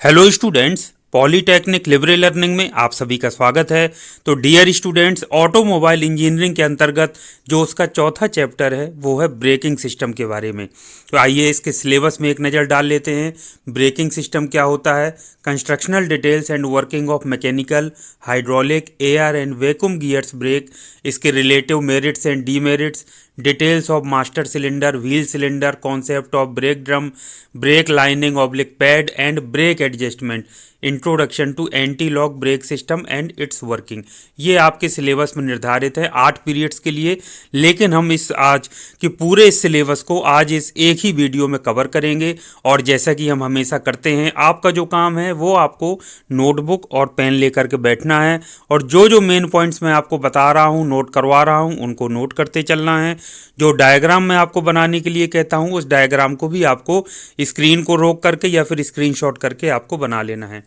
Hello students, polytechnic Libre learning में आप सभी का स्वागत है। तो डियर स्टूडेंट्स, ऑटोमोबाइल इंजीनियरिंग के अंतर्गत जो उसका चौथा चैप्टर है वो है ब्रेकिंग सिस्टम के बारे में। तो आइए इसके सिलेबस में एक नज़र डाल लेते हैं। ब्रेकिंग सिस्टम क्या होता है, constructional details and working of mechanical, hydraulic, air and vacuum gears brake, इसके relative merits and demerits, details of master cylinder, wheel cylinder, concept of brake drum, brake lining oblique pad and brake adjustment, introduction to anti lock brake system and its working. ये आपके syllabus में निर्धारित है 8 periods के लिए, लेकिन हम इस आज के पूरे इस सिलेबस को आज इस एक ही वीडियो में कवर करेंगे। और जैसा कि हम हमेशा करते हैं, आपका जो काम है वो आपको नोटबुक और पेन लेकर के बैठना है और जो जो मेन पॉइंट्स मैं आपको बता रहा हूँ, नोट करवा रहा हूँ, उनको नोट करते चलना है। जो डायग्राम मैं आपको बनाने के लिए कहता हूँ उस डायग्राम को भी आपको स्क्रीन को रोक करके या फिर स्क्रीनशॉट करके आपको बना लेना है।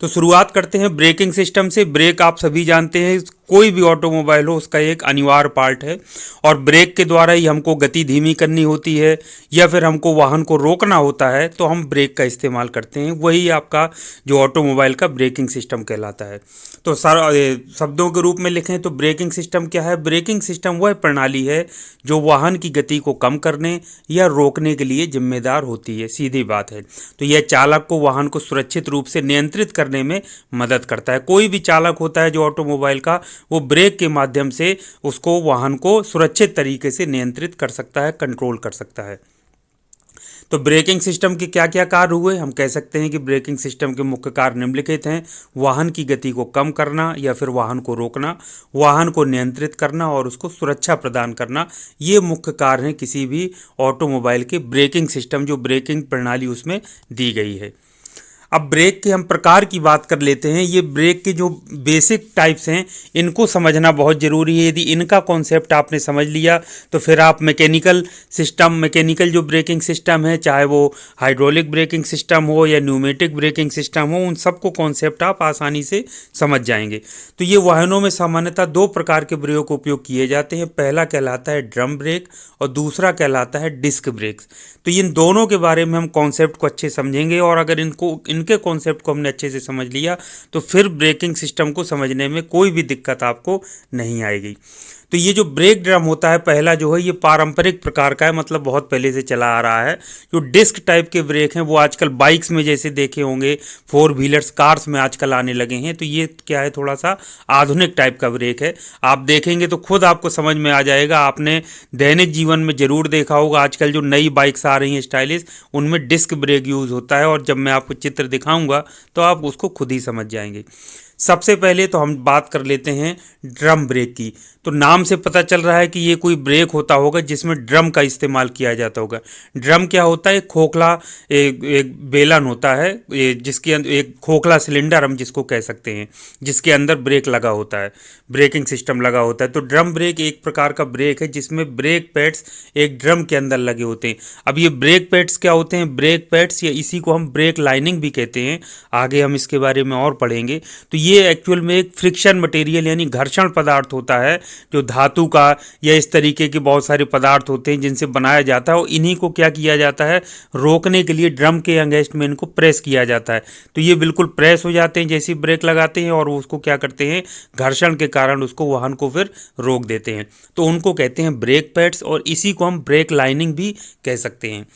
तो शुरुआत करते हैं ब्रेकिंग सिस्टम से। ब्रेक आप सभी जानते हैं, कोई भी ऑटोमोबाइल हो उसका एक अनिवार्य पार्ट है और ब्रेक के द्वारा ही हमको गति धीमी करनी होती है या फिर हमको वाहन को रोकना होता है तो हम ब्रेक का इस्तेमाल करते हैं। वही आपका जो ऑटोमोबाइल का ब्रेकिंग सिस्टम कहलाता है। तो शब्दों के रूप में लिखें तो ब्रेकिंग सिस्टम क्या है? ब्रेकिंग सिस्टम वह प्रणाली है जो वाहन की गति को कम करने या रोकने के लिए जिम्मेदार होती है। सीधी बात है। तो यह चालक को वाहन को सुरक्षित रूप से नियंत्रित करने में मदद करता है। कोई भी चालक होता है जो ऑटोमोबाइल का, वो ब्रेक के माध्यम से उसको वाहन को सुरक्षित तरीके से नियंत्रित कर सकता है, कंट्रोल कर सकता है। तो ब्रेकिंग सिस्टम के क्या क्या कार्य हुए? हम कह सकते हैं कि ब्रेकिंग सिस्टम के मुख्य कार्य निम्नलिखित हैं। वाहन की गति को कम करना या फिर वाहन को रोकना, वाहन को नियंत्रित करना और उसको सुरक्षा प्रदान करना, ये मुख्य कार्य हैं किसी भी ऑटोमोबाइल के ब्रेकिंग सिस्टम, जो ब्रेकिंग प्रणाली उसमें दी गई है। अब ब्रेक के हम प्रकार की बात कर लेते हैं। ये ब्रेक के जो बेसिक टाइप्स हैं इनको समझना बहुत ज़रूरी है। यदि इनका कॉन्सेप्ट आपने समझ लिया तो फिर आप मैकेनिकल सिस्टम, मैकेनिकल जो ब्रेकिंग सिस्टम है, चाहे वो हाइड्रोलिक ब्रेकिंग सिस्टम हो या न्यूमेटिक ब्रेकिंग सिस्टम हो, उन सबको कॉन्सेप्ट आप आसानी से समझ जाएंगे। तो ये वाहनों में सामान्यतः 2 प्रकार के ब्रेक का उपयोग किए जाते हैं। पहला कहलाता है ड्रम ब्रेक और दूसरा कहलाता है डिस्क ब्रेक्स। तो इन दोनों के बारे में हम कॉन्सेप्ट को अच्छे समझेंगे और अगर इनके कॉन्सेप्ट को हमने अच्छे से समझ लिया तो फिर ब्रेकिंग सिस्टम को समझने में कोई भी दिक्कत आपको नहीं आएगी। तो ये जो ब्रेक ड्रम होता है पहला जो है, ये पारंपरिक प्रकार का है, मतलब बहुत पहले से चला आ रहा है। जो डिस्क टाइप के ब्रेक हैं वो आजकल बाइक्स में जैसे देखे होंगे, 4 व्हीलर्स कार्स में आजकल आने लगे हैं। तो ये क्या है, थोड़ा सा आधुनिक टाइप का ब्रेक है। आप देखेंगे तो खुद आपको समझ में आ जाएगा। आपने दैनिक जीवन में जरूर देखा होगा, आजकल जो नई बाइक्स आ रही हैं स्टाइलिश, उनमें डिस्क ब्रेक यूज़ होता है और जब मैं आपको चित्र दिखाऊंगा तो आप उसको खुद ही समझ जाएंगे। सबसे पहले तो हम बात कर लेते हैं ड्रम ब्रेक की। तो नाम से पता चल रहा है कि ये कोई ब्रेक होता होगा जिसमें ड्रम का इस्तेमाल किया जाता होगा। ड्रम क्या होता है? एक खोखला एक बेलन होता है, जिसके अंदर एक खोखला सिलेंडर हम जिसको कह सकते हैं, जिसके अंदर ब्रेक लगा होता है, ब्रेकिंग सिस्टम लगा होता है। तो ड्रम ब्रेक एक प्रकार का ब्रेक है जिसमें ब्रेक पैड्स एक ड्रम के अंदर लगे होते हैं। अब ये ब्रेक पैड्स क्या होते हैं? ब्रेक पैड्स, या इसी को हम ब्रेक लाइनिंग भी कहते हैं, आगे हम इसके बारे में और पढ़ेंगे। तो ये एक्चुअल में एक फ्रिक्शन मटेरियल यानी घर्षण पदार्थ होता है, जो धातु का या इस तरीके के बहुत सारे पदार्थ होते हैं जिनसे बनाया जाता है और इन्हीं को क्या किया जाता है, रोकने के लिए ड्रम के अगेंस्ट में इनको प्रेस किया जाता है। तो ये बिल्कुल प्रेस हो जाते हैं जैसे ब्रेक लगाते हैं और उसको क्या करते हैं, घर्षण के कारण उसको वाहन को फिर रोक देते हैं। तो उनको कहते हैं ब्रेक पैड्स और इसी को हम ब्रेक लाइनिंग भी कह सकते हैं।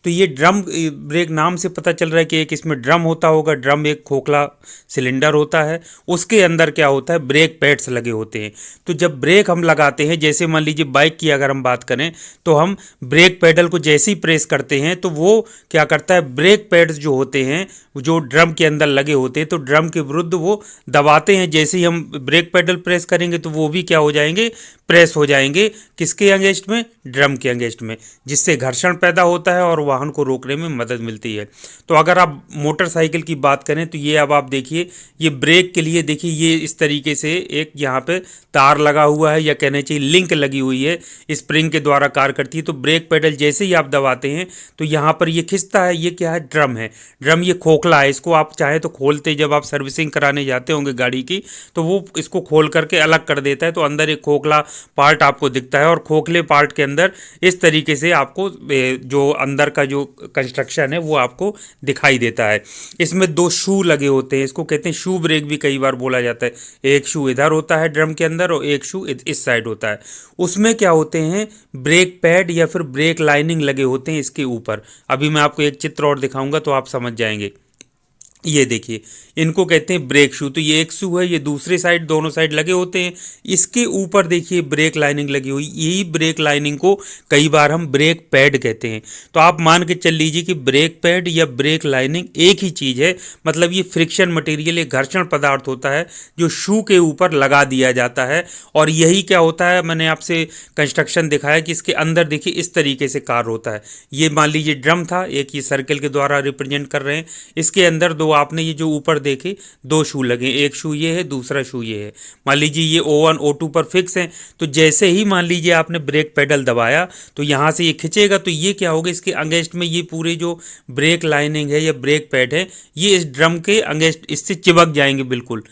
तो ये ड्रम ब्रेक नाम से पता चल रहा है कि एक इसमें ड्रम होता होगा। ड्रम एक खोखला सिलेंडर होता है, उसके अंदर क्या होता है, ब्रेक पैड्स लगे होते हैं। तो जब ब्रेक हम लगाते हैं, जैसे मान लीजिए बाइक की अगर हम बात करें, तो हम ब्रेक पैडल को जैसे ही प्रेस करते हैं तो वो क्या करता है, ब्रेक पैड्स जो होते हैं जो ड्रम के अंदर लगे होते हैं, तो ड्रम के विरुद्ध वो दबाते हैं। जैसे ही हम ब्रेक पैडल प्रेस करेंगे तो वो भी क्या हो जाएंगे, प्रेस हो जाएंगे। किसके अगेंस्ट में? ड्रम के अगेंस्ट में, जिससे घर्षण पैदा होता है और वाहन को रोकने में मदद मिलती है। तो अगर आप मोटरसाइकिल की बात करें तो ये अब आप देखिए, ये ब्रेक के लिए देखिए ये इस तरीके से एक यहाँ पे तार लगा हुआ है या कहना चाहिए लिंक लगी हुई है, स्प्रिंग के द्वारा कार्य करती है। तो ब्रेक पेडल जैसे ही आप दबाते हैं तो यहाँ पर ये खिंचता है। ये क्या है? ड्रम है। ड्रम ये खोखला है, इसको आप चाहे तो खोलते, जब आप सर्विसिंग कराने जाते होंगे गाड़ी की, तो वो इसको खोल करके अलग कर देता है। तो अंदर एक खोखला पार्ट आपको दिखता है और खोखले पार्ट के अंदर इस तरीके से आपको जो अंदर का जो कंस्ट्रक्शन है वो आपको दिखाई देता है। इसमें दो शू लगे होते हैं, इसको कहते हैं शू ब्रेक भी कई बार बोला जाता है। एक शू इधर होता है ड्रम के अंदर और एक शू इस साइड होता है। उसमें क्या होते हैं, ब्रेक पैड या फिर ब्रेक लाइनिंग लगे होते हैं इसके ऊपर। अभी मैं आपको एक चित्र और दिखाऊंगा तो आप समझ जाएंगे। ये देखिए, इनको कहते हैं ब्रेक शू। तो ये एक शू है, ये दूसरे साइड, दोनों साइड लगे होते हैं। इसके ऊपर देखिए ब्रेक लाइनिंग लगी हुई, यही ब्रेक लाइनिंग को कई बार हम ब्रेक पैड कहते हैं। तो आप मान के चल लीजिए कि ब्रेक पैड या ब्रेक लाइनिंग एक ही चीज़ है। मतलब ये फ्रिक्शन मटेरियल, एक घर्षण पदार्थ होता है जो शू के ऊपर लगा दिया जाता है। और यही क्या होता है, मैंने आपसे कंस्ट्रक्शन दिखाया कि इसके अंदर देखिए इस तरीके से कार्य होता है। ये मान लीजिए ड्रम था, एक ये सर्कल के द्वारा रिप्रेजेंट कर रहे हैं। इसके अंदर दो आपने ये जो ऊपर देखे दो शू लगे, एक शू ये है, दूसरा शू ये है। मान लीजिए ये O1 O2 पर फिक्स है। तो जैसे ही मान लीजिए आपने ब्रेक पेडल दबाया तो यहाँ से ये खिंचेगा, तो ये क्या होगा, इसके अगेंस्ट में ये पूरे जो ब्रेक लाइनिंग है या ब्रेक पैड है ये इस ड्रम के अगेंस्ट इससे चिपक जाएंगे बिल्कुल।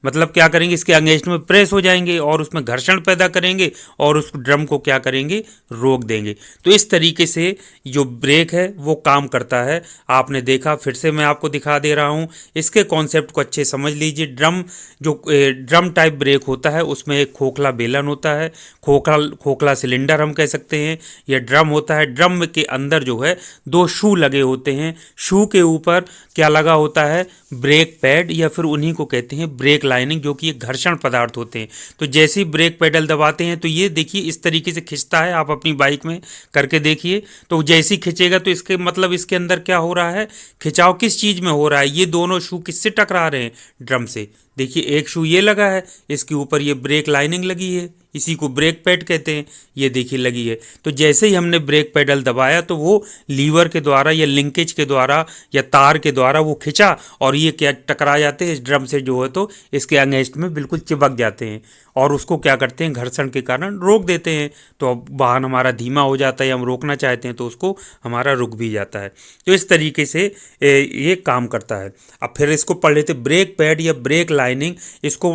मतलब क्या करेंगे, इसके अगेंस्ट में प्रेस हो जाएंगे और उसमें घर्षण पैदा करेंगे और उस ड्रम को क्या करेंगे, रोक देंगे। तो इस तरीके से जो ब्रेक है वो काम करता है। आपने देखा, फिर से मैं आपको दिखा दे रहा हूँ। इसके कॉन्सेप्ट को अच्छे समझ लीजिए। ड्रम टाइप ब्रेक होता है, उसमें एक खोखला बेलन होता है, खोखला सिलेंडर हम कह सकते हैं। यह ड्रम होता है। ड्रम के अंदर जो है दो शू लगे होते हैं। शू के ऊपर क्या लगा होता है, ब्रेक पैड या फिर उन्हीं को कहते हैं ब्रेक लाइनिंग, जो कि एक घर्षण पदार्थ होते हैं। तो जैसे ही ब्रेक पेडल दबाते हैं तो ये देखिए इस तरीके से खिंचता है। आप अपनी बाइक में करके देखिए, तो जैसे ही खिंचेगा तो इसके मतलब इसके अंदर क्या हो रहा है, खिंचाव किस चीज़ में हो रहा है, ये दोनों शू किससे टकरा रहे हैं, ड्रम से। देखिए एक शू ये लगा है, इसके ऊपर ये ब्रेक लाइनिंग लगी है, इसी को ब्रेक पैड कहते हैं। ये देखिए लगी है। तो जैसे ही हमने ब्रेक पेडल दबाया तो वो लीवर के द्वारा या लिंकेज के द्वारा या तार के द्वारा वो खिंचा और ये क्या टकरा जाते हैं इस ड्रम से जो है, तो इसके अगेंस्ट में बिल्कुल चिपक जाते हैं और उसको क्या करते हैं, घर्षण के कारण रोक देते हैं। तो अब वाहन हमारा धीमा हो जाता है, हम रोकना चाहते हैं तो उसको हमारा रुक भी जाता है। तो इस तरीके से ये काम करता है। अब फिर इसको पढ़ लेते, ब्रेक पैड या ब्रेक लाइनिंग। इसको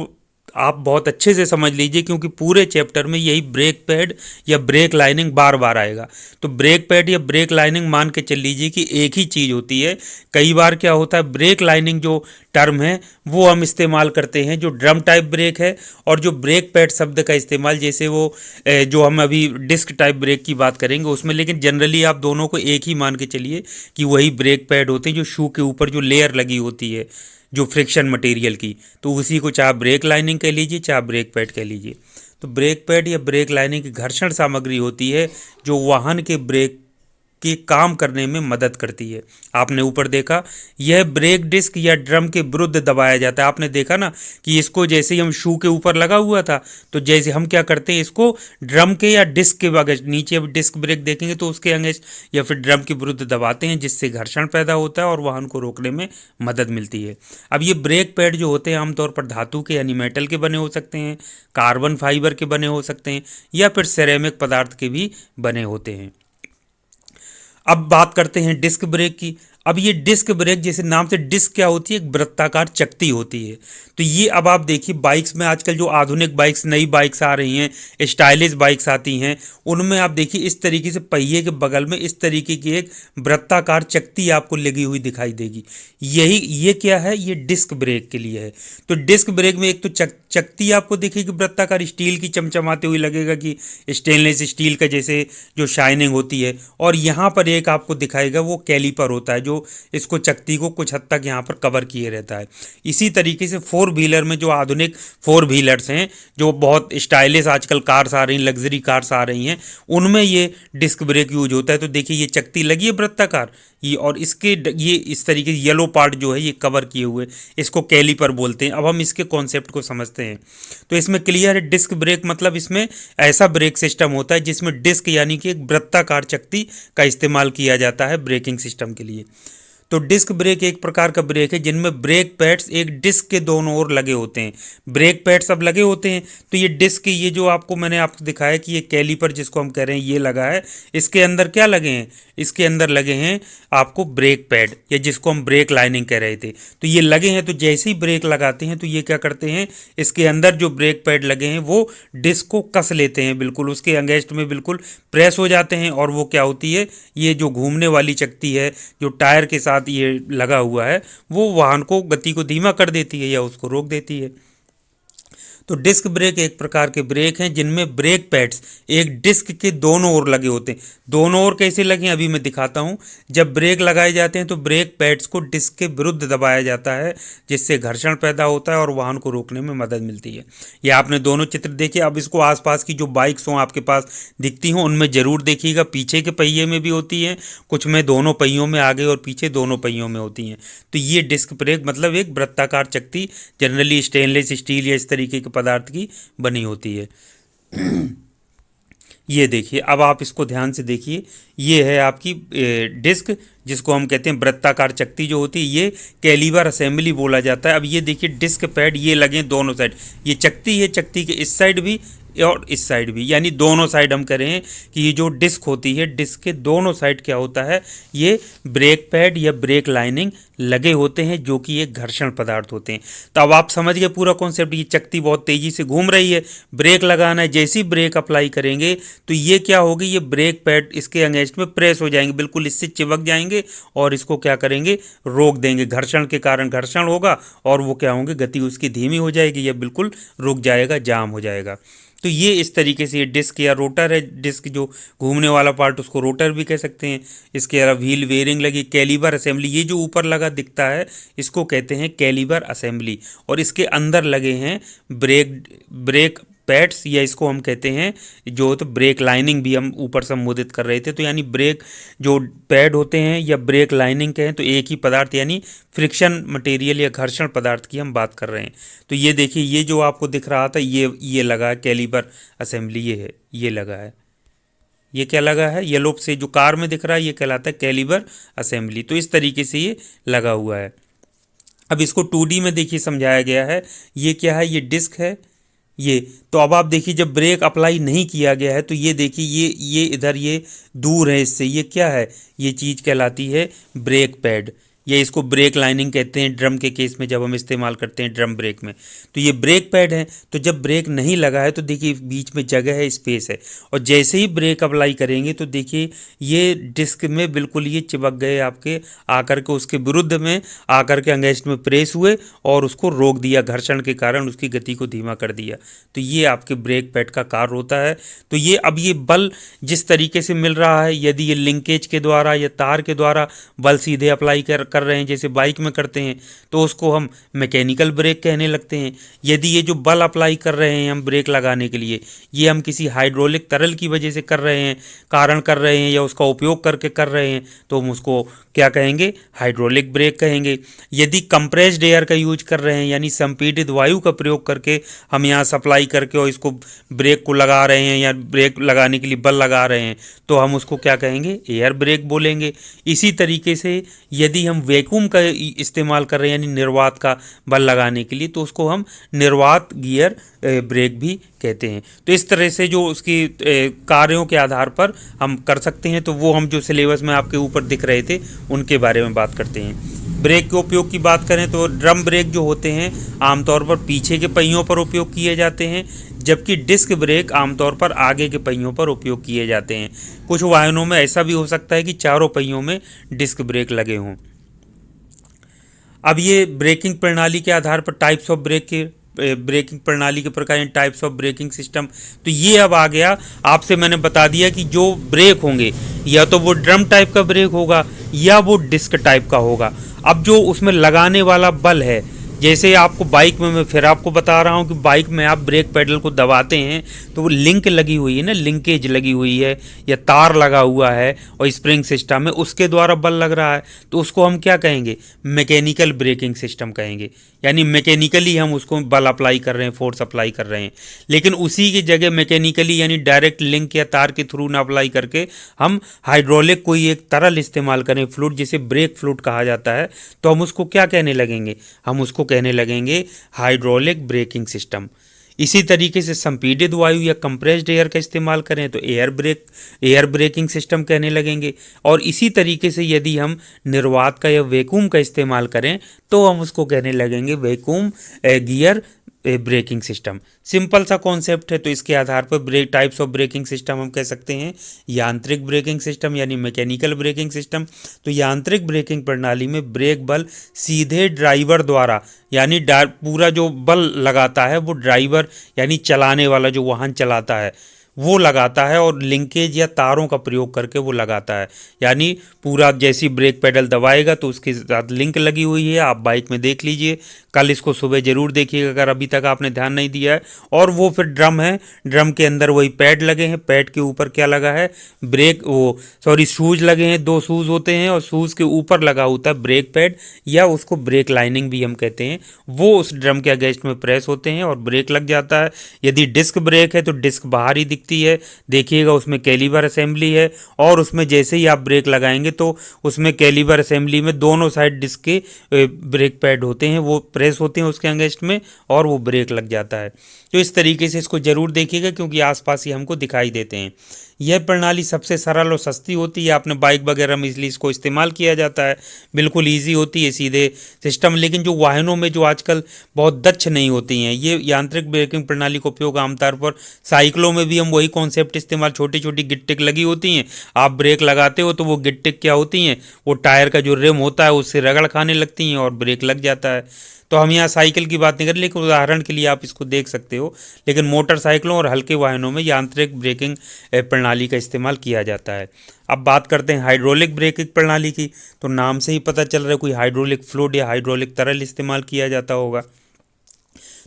आप बहुत अच्छे से समझ लीजिए क्योंकि पूरे चैप्टर में यही ब्रेक पैड या ब्रेक लाइनिंग बार बार आएगा। तो ब्रेक पैड या ब्रेक लाइनिंग मान के चल लीजिए कि एक ही चीज़ होती है। कई बार क्या होता है, ब्रेक लाइनिंग जो टर्म है वो हम इस्तेमाल करते हैं जो ड्रम टाइप ब्रेक है, और जो ब्रेक पैड शब्द का इस्तेमाल जैसे वो जो हम अभी डिस्क टाइप ब्रेक की बात करेंगे उसमें। लेकिन जनरली आप दोनों को एक ही मान के चलिए कि वही ब्रेक पैड होते हैं जो शू के ऊपर जो लेयर लगी होती है जो फ्रिक्शन मटेरियल की, तो उसी को चाहे ब्रेक लाइनिंग कह लीजिए चाहे ब्रेक पैड कह लीजिए। तो ब्रेक पैड या ब्रेक लाइनिंग की घर्षण सामग्री होती है जो वाहन के ब्रेक के काम करने में मदद करती है। आपने ऊपर देखा, यह ब्रेक डिस्क या ड्रम के विरुद्ध दबाया जाता है। आपने देखा ना कि इसको जैसे ही हम शू के ऊपर लगा हुआ था, तो जैसे हम क्या करते हैं, इसको ड्रम के या डिस्क के अगेंस्ट, नीचे अब डिस्क ब्रेक देखेंगे तो उसके अगेंस्ट या फिर ड्रम के विरुद्ध दबाते हैं, जिससे घर्षण पैदा होता है और वाहन को रोकने में मदद मिलती है। अब ये ब्रेक पैड जो होते हैं आमतौर पर धातु के यानी मेटल के बने हो सकते हैं, कार्बन फाइबर के बने हो सकते हैं, या फिर सिरेमिक पदार्थ के भी बने होते हैं। अब बात करते हैं डिस्क ब्रेक की। अब ये डिस्क ब्रेक, जैसे नाम से डिस्क क्या होती है, एक वृत्ताकार चकती होती है। तो ये अब आप देखिए बाइक्स में आजकल जो आधुनिक बाइक्स, नई बाइक्स आ रही हैं, स्टाइलिश बाइक्स आती हैं, उनमें आप देखिए इस तरीके से पहिए के बगल में इस तरीके की एक वृत्ताकार चकती आपको लगी हुई दिखाई देगी। ये क्या है, ये डिस्क ब्रेक के लिए है। तो डिस्क ब्रेक में एक तो चकती आपको दिखेगी वृत्ताकार, स्टील की चमचमाते हुई लगेगा कि स्टेनलेस स्टील का जैसे जो शाइनिंग होती है, और यहाँ पर एक आपको दिखाएगा वो कैलीपर होता है जो इसको चकती को कुछ हद तक यहाँ पर कवर किए रहता है। इसी तरीके से फोर व्हीलर में जो आधुनिक फोर व्हीलर्स हैं, जो बहुत स्टाइलिश आजकल कार्स आ रही हैं, लग्जरी कार्स आ रही हैं, उनमें ये डिस्क ब्रेक यूज होता है। तो देखिए ये चकती लगी है वृत्ताकार, ये और इसके ये इस तरीके से येलो पार्ट जो है ये कवर किए हुए, इसको कैलीपर बोलते हैं। अब हम इसके कॉन्सेप्ट को समझते हैं। तो इसमें क्लियर है, डिस्क ब्रेक मतलब इसमें ऐसा ब्रेक सिस्टम होता है जिसमें डिस्क यानी कि एक वृत्ताकार चकती का इस्तेमाल किया जाता है ब्रेकिंग सिस्टम के लिए। तो डिस्क ब्रेक एक प्रकार का ब्रेक है जिनमें ब्रेक पैड्स एक डिस्क के दोनों ओर लगे होते हैं। ब्रेक पैड सब लगे होते हैं, तो ये डिस्क, ये जो मैंने आपको दिखाया कि ये कैलिपर जिसको हम कह रहे हैं ये लगा है, इसके अंदर क्या लगे हैं, इसके अंदर लगे हैं आपको ब्रेक पैड, या जिसको हम ब्रेक लाइनिंग कह रहे थे। तो ये लगे हैं, तो जैसे ही ब्रेक लगाते हैं तो ये क्या करते हैं, इसके अंदर जो ब्रेक पैड लगे हैं वो डिस्क को कस लेते हैं, बिल्कुल उसके अगेंस्ट में बिल्कुल प्रेस हो जाते हैं, और वो क्या होती है, ये जो घूमने वाली चकती है जो टायर के साथ ये लगा हुआ है वो वाहन को गति को धीमा कर देती है या उसको रोक देती है। तो डिस्क ब्रेक एक प्रकार के ब्रेक हैं जिनमें ब्रेक पैड्स एक डिस्क के दोनों ओर लगे होते हैं। दोनों ओर कैसे लगे अभी मैं दिखाता हूं। जब ब्रेक लगाए जाते हैं तो ब्रेक पैड्स को डिस्क के विरुद्ध दबाया जाता है, जिससे घर्षण पैदा होता है और वाहन को रोकने में मदद मिलती है। ये आपने दोनों चित्र देखे। अब इसको आसपास की जो बाइक्स हों आपके पास दिखती हों उनमें ज़रूर देखिएगा, पीछे के पहिए में भी होती हैं, कुछ में दोनों पहियों में, आगे और पीछे दोनों पहियों में होती हैं। तो ये डिस्क ब्रेक मतलब एक वृत्ताकार चकती जनरली स्टेनलेस स्टील या इस तरीके के पदार्थ की बनी होती है। ये देखिए, अब आप इसको ध्यान से देखिए, ये है आपकी डिस्क जिसको हम कहते हैं वृत्ताकार चकती जो होती है, ये कैलिबर असेंबली बोला जाता है। अब ये देखिए डिस्क पैड ये लगे दोनों साइड, ये चकती है, चकती के इस साइड भी और इस साइड भी, यानी दोनों साइड हम कह रहे हैं कि ये जो डिस्क होती है डिस्क के दोनों साइड क्या होता है, ये ब्रेक पैड या ब्रेक लाइनिंग लगे होते हैं जो कि एक घर्षण पदार्थ होते हैं। तो अब आप समझ गए पूरा कॉन्सेप्ट। ये चकती बहुत तेज़ी से घूम रही है, ब्रेक लगाना है, जैसे ही ब्रेक अप्लाई करेंगे तो ये क्या होगी, ये ब्रेक पैड इसके अगेंस्ट में प्रेस हो जाएंगे, बिल्कुल इससे चिपक जाएंगे और इसको क्या करेंगे, रोक देंगे। घर्षण के कारण घर्षण होगा और वो क्या होंगे, गति उसकी धीमी हो जाएगी या बिल्कुल रुक जाएगा, जाम हो जाएगा। तो ये इस तरीके से ये डिस्क या रोटर है, डिस्क जो घूमने वाला पार्ट उसको रोटर भी कह सकते हैं। इसके अलावा व्हील बेयरिंग लगी, कैलिबर असेंबली, ये जो ऊपर लगा दिखता है इसको कहते हैं कैलिबर असेंबली, और इसके अंदर लगे हैं ब्रेक पैड्स, या इसको हम कहते हैं जो तो ब्रेक लाइनिंग भी हम ऊपर संबोधित कर रहे थे। तो यानी ब्रेक जो पैड होते हैं या ब्रेक लाइनिंग कहें तो एक ही पदार्थ यानी फ्रिक्शन मटेरियल या घर्षण पदार्थ की हम बात कर रहे हैं। तो ये देखिए, ये जो आपको दिख रहा था ये लगा है कैलिबर असेंबली, ये है, ये लगा है, ये क्या लगा है, येलो से जो कार में दिख रहा है ये कहलाता है कैलिबर असेंबली। तो इस तरीके से ये लगा हुआ है। अब इसको 2D में देखिए समझाया गया है। ये क्या है, ये डिस्क है ये। तो अब आप देखिए जब ब्रेक अप्लाई नहीं किया गया है तो ये देखिए ये इधर ये दूर है इससे, ये क्या है, ये चीज़ कहलाती है ब्रेक पैड, या इसको ब्रेक लाइनिंग कहते हैं ड्रम के केस में जब हम इस्तेमाल करते हैं ड्रम ब्रेक में। तो ये ब्रेक पैड है। तो जब ब्रेक नहीं लगा है तो देखिए बीच में जगह है, स्पेस है, और जैसे ही ब्रेक अप्लाई करेंगे तो देखिए ये डिस्क में बिल्कुल ये चिपक गए आपके, आकर के उसके विरुद्ध में आकर के अगेंस्ट में प्रेस हुए और उसको रोक दिया, घर्षण के कारण उसकी गति को धीमा कर दिया। तो ये आपके ब्रेक पैड का कार्य होता है। तो ये अब ये बल जिस तरीके से मिल रहा है, यदि ये लिंकेज के द्वारा या तार के द्वारा बल सीधे अप्लाई कर रहे हैं जैसे बाइक में करते हैं तो उसको हम मैकेनिकल ब्रेक कहने लगते हैं। यदि ये जो बल अप्लाई कर रहे हैं हम ब्रेक लगाने के लिए, ये हम किसी हाइड्रोलिक तरल की वजह से कर रहे हैं, कारण कर रहे हैं या उसका उपयोग करके कर रहे हैं, तो हम उसको क्या कहेंगे, हाइड्रोलिक ब्रेक कहेंगे। यदि कंप्रेस्ड एयर का यूज कर रहे हैं यानी संपीड़ित वायु का प्रयोग करके हम यहाँ सप्लाई करके और इसको ब्रेक को लगा रहे हैं या ब्रेक लगाने के लिए बल लगा रहे हैं तो हम उसको क्या कहेंगे, एयर ब्रेक बोलेंगे। इसी तरीके से यदि हम वैक्यूम का इस्तेमाल कर रहे हैं यानी निर्वात का बल लगाने के लिए तो उसको हम निर्वात गियर ब्रेक भी कहते हैं। तो इस तरह से जो उसकी कार्यों के आधार पर हम कर सकते हैं, तो वो हम जो सिलेबस में आपके ऊपर दिख रहे थे उनके बारे में बात करते हैं। ब्रेक के उपयोग की बात करें तो ड्रम ब्रेक जो होते हैं आमतौर पर पीछे के पहियों पर उपयोग किए जाते हैं, जबकि डिस्क ब्रेक आमतौर पर आगे के पहियों पर उपयोग किए जाते हैं। कुछ वाहनों में ऐसा भी हो सकता है कि चारों पहियों में डिस्क ब्रेक लगे हों। अब ये ब्रेकिंग प्रणाली के आधार पर टाइप्स ऑफ ब्रेकिंग प्रणाली के प्रकार, टाइप्स ऑफ ब्रेकिंग सिस्टम। तो ये अब आ गया, आपसे मैंने बता दिया कि जो ब्रेक होंगे या तो वो ड्रम टाइप का ब्रेक होगा या वो डिस्क टाइप का होगा। अब जो उसमें लगाने वाला बल है जैसे आपको बाइक में मैं फिर आपको बता रहा हूँ कि बाइक में आप ब्रेक पेडल को दबाते हैं तो वो लिंक लगी हुई है ना, लिंकेज लगी हुई है या तार लगा हुआ है और स्प्रिंग सिस्टम है, उसके द्वारा बल लग रहा है, तो उसको हम क्या कहेंगे, मैकेनिकल ब्रेकिंग सिस्टम कहेंगे। यानी मैकेनिकली हम उसको बल अप्लाई कर रहे हैं, फोर्स अप्लाई कर रहे हैं। लेकिन उसी की जगह मैकेनिकली यानी डायरेक्ट लिंक या तार के थ्रू ना अप्लाई करके हम हाइड्रोलिक कोई एक तरल इस्तेमाल करें, फ्लूइड, जिसे ब्रेक फ्लूइड कहा जाता है, तो हम उसको क्या कहने लगेंगे, हम उसको कहने लगेंगे हाइड्रोलिक ब्रेकिंग सिस्टम। इसी तरीके से संपीडित वायु या कंप्रेस्ड एयर का इस्तेमाल करें तो एयर ब्रेकिंग सिस्टम कहने लगेंगे। और इसी तरीके से यदि हम निर्वात का या वैक्यूम का इस्तेमाल करें तो हम उसको कहने लगेंगे vacuum gear braking system. Simple सा कॉन्सेप्ट है। तो इसके आधार पर brake types of braking system हम कह सकते हैं यांत्रिक ब्रेकिंग सिस्टम यानी मैकेनिकल ब्रेकिंग सिस्टम। तो यांत्रिक ब्रेकिंग प्रणाली में ब्रेक बल सीधे ड्राइवर द्वारा यानी पूरा जो बल लगाता है वो ड्राइवर यानी चलाने वाला जो वाहन चलाता है वो लगाता है, और लिंकेज या तारों का प्रयोग करके वो लगाता है। यानी पूरा जैसी ब्रेक पेडल दबाएगा तो उसके साथ लिंक लगी हुई है, आप बाइक में देख लीजिए, कल इसको सुबह ज़रूर देखिएगा अगर अभी तक आपने ध्यान नहीं दिया है। और वो फिर ड्रम है, ड्रम के अंदर वही पैड लगे हैं, पैड के ऊपर क्या लगा है, शूज़ लगे हैं, 2 शूज़ होते हैं और शूज़ के ऊपर लगा होता है ब्रेक पैड या उसको ब्रेक लाइनिंग भी हम कहते हैं। वो उस ड्रम के अगेंस्ट में प्रेस होते हैं और ब्रेक लग जाता है। यदि डिस्क ब्रेक है तो डिस्क बाहर ही दिखती है, देखिएगा उसमें कैलिबर असेंबली है, और उसमें जैसे ही आप ब्रेक लगाएंगे तो उसमें कैलिबर असेंबली में दोनों साइड डिस्क के ब्रेक पैड होते हैं, वो प्रेस होते हैं उसके अगेंस्ट में और वो ब्रेक लग जाता है। तो इस तरीके से इसको ज़रूर देखिएगा क्योंकि आसपास ही हमको दिखाई देते हैं। यह प्रणाली सबसे सरल और सस्ती होती है, आपने बाइक वगैरह में इसलिए इसको इस्तेमाल किया जाता है, बिल्कुल ईजी होती है सीधे सिस्टम। लेकिन जो वाहनों में जो आजकल बहुत दक्ष नहीं होती हैं, ये यांत्रिक ब्रेकिंग प्रणाली का उपयोग आमतौर पर साइकिलों में भी हम वही कॉन्सेप्ट इस्तेमाल, छोटी छोटी गिट्टिक लगी होती हैं, आप ब्रेक लगाते हो तो वो गिट्टिक क्या होती हैं, वो टायर का जो रिम होता है उससे रगड़ खाने लगती हैं और ब्रेक लग जाता है। तो हम यहाँ साइकिल की बात नहीं कर रहे, लेकिन उदाहरण के लिए आप इसको देख सकते हो। लेकिन मोटरसाइकिलों और हल्के वाहनों में यांत्रिक ब्रेकिंग प्रणाली का इस्तेमाल किया जाता है। अब बात करते हैं हाइड्रोलिक ब्रेकिंग प्रणाली की। तो नाम से ही पता चल रहा है कोई हाइड्रोलिक फ्लूइड या हाइड्रोलिक तरल इस्तेमाल किया जाता होगा।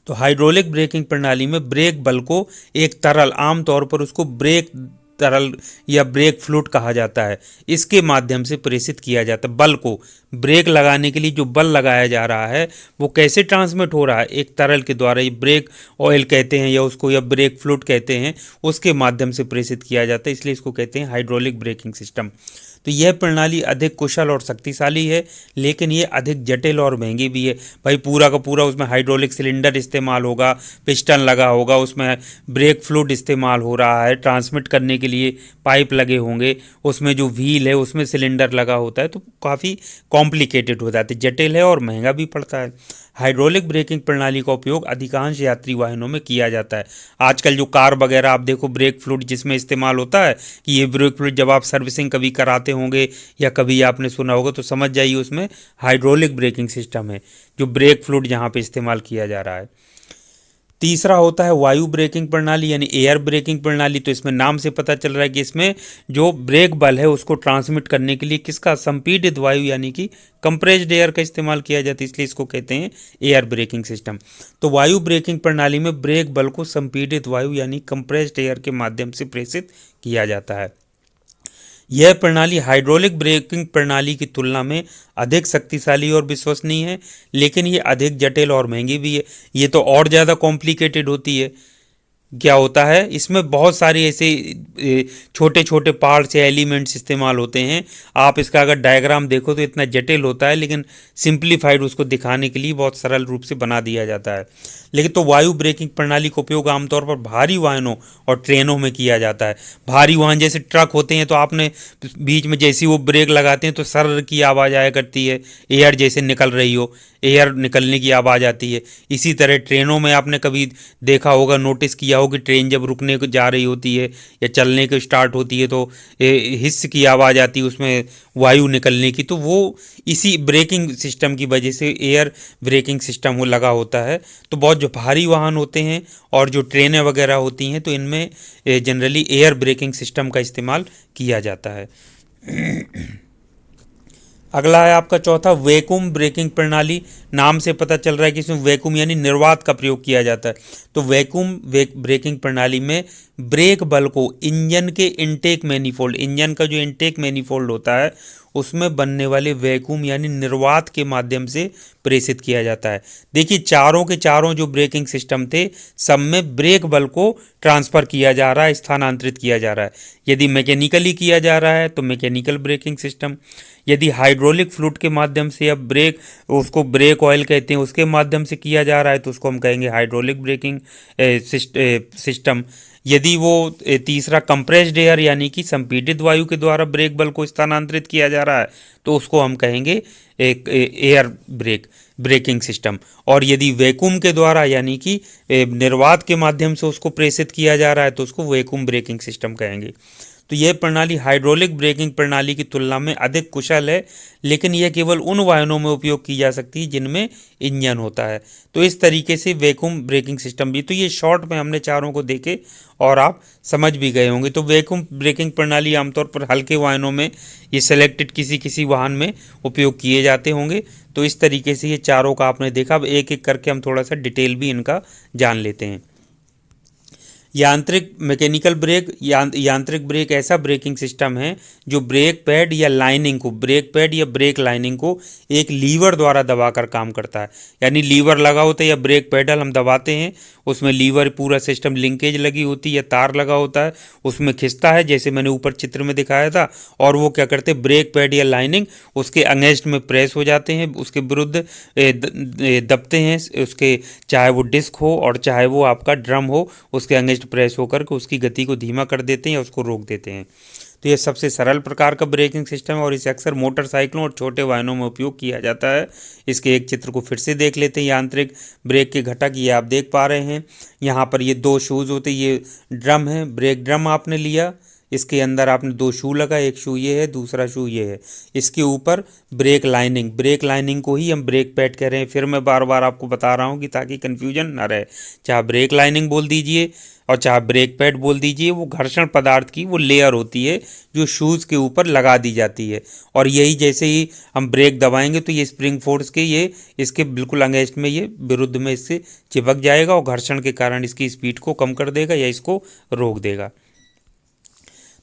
तो हाइड्रोलिक ब्रेकिंग प्रणाली में ब्रेक बल को एक तरल, आमतौर पर उसको ब्रेक तरल या ब्रेक फ्लूइड कहा जाता है, इसके माध्यम से प्रेषित किया जाता है। बल को ब्रेक लगाने के लिए जो बल लगाया जा रहा है वो कैसे ट्रांसमिट हो रहा है, एक तरल के द्वारा, ये ब्रेक ऑयल कहते हैं या उसको या ब्रेक फ्लूइड कहते हैं, उसके माध्यम से प्रेषित किया जाता है, इसलिए इसको कहते हैं हाइड्रोलिक ब्रेकिंग सिस्टम। तो यह प्रणाली अधिक कुशल और शक्तिशाली है, लेकिन ये अधिक जटिल और महंगी भी है। भाई पूरा का पूरा उसमें हाइड्रोलिक सिलेंडर इस्तेमाल होगा, पिस्टन लगा होगा, उसमें ब्रेक फ्लूइड इस्तेमाल हो रहा है, ट्रांसमिट करने के लिए पाइप लगे होंगे, उसमें जो व्हील है उसमें सिलेंडर लगा होता है, तो काफ़ी कॉम्प्लिकेटेड हो जाता है, जटिल है और महंगा भी पड़ता है। हाइड्रोलिक ब्रेकिंग प्रणाली का उपयोग अधिकांश यात्री वाहनों में किया जाता है। आजकल जो कार वगैरह आप देखो, ब्रेक फ्लूइड जिसमें इस्तेमाल होता है कि ये ब्रेक फ्लूइड जब आप सर्विसिंग कभी कराते होंगे या कभी आपने सुना होगा तो समझ जाइए उसमें हाइड्रोलिक ब्रेकिंग सिस्टम है, जो ब्रेक फ्लूइड यहाँ पे इस्तेमाल किया जा रहा है। तीसरा होता है वायु ब्रेकिंग प्रणाली यानी एयर ब्रेकिंग प्रणाली। तो इसमें नाम से पता चल रहा है कि इसमें जो ब्रेक बल है उसको ट्रांसमिट करने के लिए किसका, संपीडित वायु यानी कि कंप्रेस्ड एयर का इस्तेमाल किया जाता है, इसलिए इसको कहते हैं एयर ब्रेकिंग सिस्टम। तो वायु ब्रेकिंग प्रणाली में ब्रेक बल को संपीडित वायु यानी कंप्रेस्ड एयर के माध्यम से प्रेषित किया जाता है। यह प्रणाली हाइड्रोलिक ब्रेकिंग प्रणाली की तुलना में अधिक शक्तिशाली और विश्वसनीय है, लेकिन ये अधिक जटिल और महंगी भी है। ये तो और ज़्यादा कॉम्प्लिकेटेड होती है। क्या होता है इसमें बहुत सारे ऐसे छोटे छोटे पार्ट्स या एलिमेंट्स इस्तेमाल होते हैं। आप इसका अगर डायग्राम देखो तो इतना जटिल होता है, लेकिन सिंप्लीफाइड उसको दिखाने के लिए बहुत सरल रूप से बना दिया जाता है। लेकिन तो वायु ब्रेकिंग प्रणाली का उपयोग आमतौर पर भारी वाहनों और ट्रेनों में किया जाता है। भारी वाहन जैसे ट्रक होते हैं तो आपने बीच में जैसी वो ब्रेक लगाते हैं तो सर की आवाज़ आया करती है, एयर जैसे निकल रही हो, एयर निकलने की आवाज़ आती है। इसी तरह ट्रेनों में आपने कभी देखा होगा, नोटिस किया हो कि ट्रेन जब रुकने को जा रही होती है या चलने को स्टार्ट होती है तो हिस्स की आवाज़ आती है, उसमें वायु निकलने की। तो वो इसी ब्रेकिंग सिस्टम की वजह से एयर ब्रेकिंग सिस्टम वो लगा होता है। तो बहुत जो भारी वाहन होते हैं और जो ट्रेनें वगैरह होती हैं तो इनमें जनरली एयर ब्रेकिंग सिस्टम का इस्तेमाल किया जाता है। अगला है आपका चौथा वैक्यूम ब्रेकिंग प्रणाली। नाम से पता चल रहा है कि इसमें वैक्यूम यानी निर्वात का प्रयोग किया जाता है। तो वैक्यूम ब्रेकिंग प्रणाली में ब्रेक बल को इंजन के इनटेक मैनिफोल्ड, इंजन का जो इनटेक मैनिफोल्ड होता है उसमें बनने वाले वैक्यूम यानी निर्वात के माध्यम से प्रेषित किया जाता है। देखिए चारों के चारों जो ब्रेकिंग सिस्टम थे सब में ब्रेक बल को ट्रांसफर किया जा रहा है, स्थानांतरित किया जा रहा है। यदि मैकेनिकली किया जा रहा है तो मैकेनिकल ब्रेकिंग सिस्टम, यदि हाइड्रोलिक फ्लूइड के माध्यम से या ब्रेक, उसको ब्रेक ऑयल कहते हैं, उसके माध्यम से किया जा रहा है तो उसको हम कहेंगे हाइड्रोलिक ब्रेकिंग सिस्टम। यदि वो तीसरा कंप्रेस्ड एयर यानी कि संपीड़ित वायु के द्वारा ब्रेक बल को स्थानांतरित किया जा रहा है तो उसको हम कहेंगे एक एयर ब्रेकिंग सिस्टम। और यदि वैक्यूम के द्वारा यानी कि निर्वात के माध्यम से उसको प्रेषित किया जा रहा है तो उसको वैक्यूम ब्रेकिंग सिस्टम कहेंगे। तो यह प्रणाली हाइड्रोलिक ब्रेकिंग प्रणाली की तुलना में अधिक कुशल है, लेकिन यह केवल उन वाहनों में उपयोग की जा सकती है जिनमें इंजन होता है। तो इस तरीके से वैक्यूम ब्रेकिंग सिस्टम भी, तो ये शॉर्ट में हमने चारों को देखे और आप समझ भी गए होंगे। तो वैक्यूम ब्रेकिंग प्रणाली आमतौर पर हल्के वाहनों में, ये सेलेक्टेड किसी वाहन में उपयोग किए जाते होंगे। तो इस तरीके से ये चारों का आपने देखा। अब एक एक करके हम थोड़ा सा डिटेल भी इनका जान लेते हैं। यांत्रिक मैकेनिकल ब्रेक, यांत्रिक ब्रेक ऐसा ब्रेकिंग सिस्टम है जो ब्रेक पैड या लाइनिंग को, ब्रेक पैड या ब्रेक लाइनिंग को एक लीवर द्वारा दबाकर काम करता है। यानी लीवर लगा होता है या ब्रेक पैडल हम दबाते हैं, उसमें लीवर पूरा सिस्टम लिंकेज लगी होती है या तार लगा होता है, उसमें खिंचता है जैसे मैंने ऊपर चित्र में दिखाया था। और वो क्या करते हैं, ब्रेक पैड या लाइनिंग उसके अगेंस्ट में प्रेस हो जाते हैं, उसके विरुद्ध दबते हैं उसके, चाहे वो डिस्क हो और चाहे वो आपका ड्रम हो, उसके अगेंस्ट प्रेस होकर के उसकी गति को धीमा कर देते हैं या उसको रोक देते हैं। तो ये सबसे सरल प्रकार का ब्रेकिंग सिस्टम है और इसे अक्सर मोटरसाइकिलों और छोटे वाहनों में उपयोग किया जाता है। इसके एक चित्र को फिर से देख लेते हैं। यांत्रिक ब्रेक के घटक ये आप देख पा रहे हैं। यहाँ पर ये दो शूज़ होते हैं, ये ड्रम है, ब्रेक ड्रम आपने लिया, इसके अंदर आपने दो शू लगा, एक शू ये है, दूसरा शू ये है। इसके ऊपर ब्रेक लाइनिंग, ब्रेक लाइनिंग को ही हम ब्रेक पैड कह रहे हैं। फिर मैं बार बार आपको बता रहा हूँ कि ताकि कन्फ्यूजन ना रहे, चाहे ब्रेक लाइनिंग बोल दीजिए और चाहे ब्रेक पैड बोल दीजिए, वो घर्षण पदार्थ की वो लेयर होती है जो शूज़ के ऊपर लगा दी जाती है। और यही जैसे ही हम ब्रेक दबाएंगे तो ये स्प्रिंग फोर्स के ये इसके बिल्कुल अगेंस्ट में, ये विरुद्ध में इससे चिपक जाएगा और घर्षण के कारण इसकी स्पीड को कम कर देगा या इसको रोक देगा।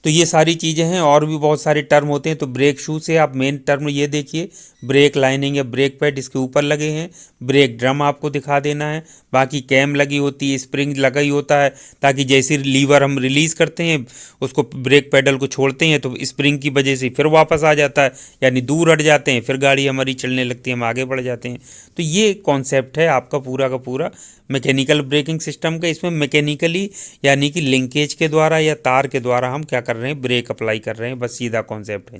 तो ये सारी चीज़ें हैं और भी बहुत सारे टर्म होते हैं। तो ब्रेक शू से आप मेन टर्म ये देखिए, ब्रेक लाइनिंग या ब्रेक पैड इसके ऊपर लगे हैं, ब्रेक ड्रम आपको दिखा देना है, बाकी कैम लगी होती है, स्प्रिंग लगा ही होता है ताकि जैसे लीवर हम रिलीज़ करते हैं, उसको ब्रेक पैडल को छोड़ते हैं तो स्प्रिंग की वजह से फिर वापस आ जाता है, यानी दूर हट जाते हैं, फिर गाड़ी हमारी चलने लगती है, हम आगे बढ़ जाते हैं। तो ये कॉन्सेप्ट है आपका पूरा का पूरा मैकेनिकल ब्रेकिंग सिस्टम का। इसमें मैकेनिकली यानी कि लिंकेज के द्वारा या तार के द्वारा हम क्या कर रहे हैं, ब्रेक अप्लाई कर रहे हैं, बस सीधा कॉन्सेप्ट है।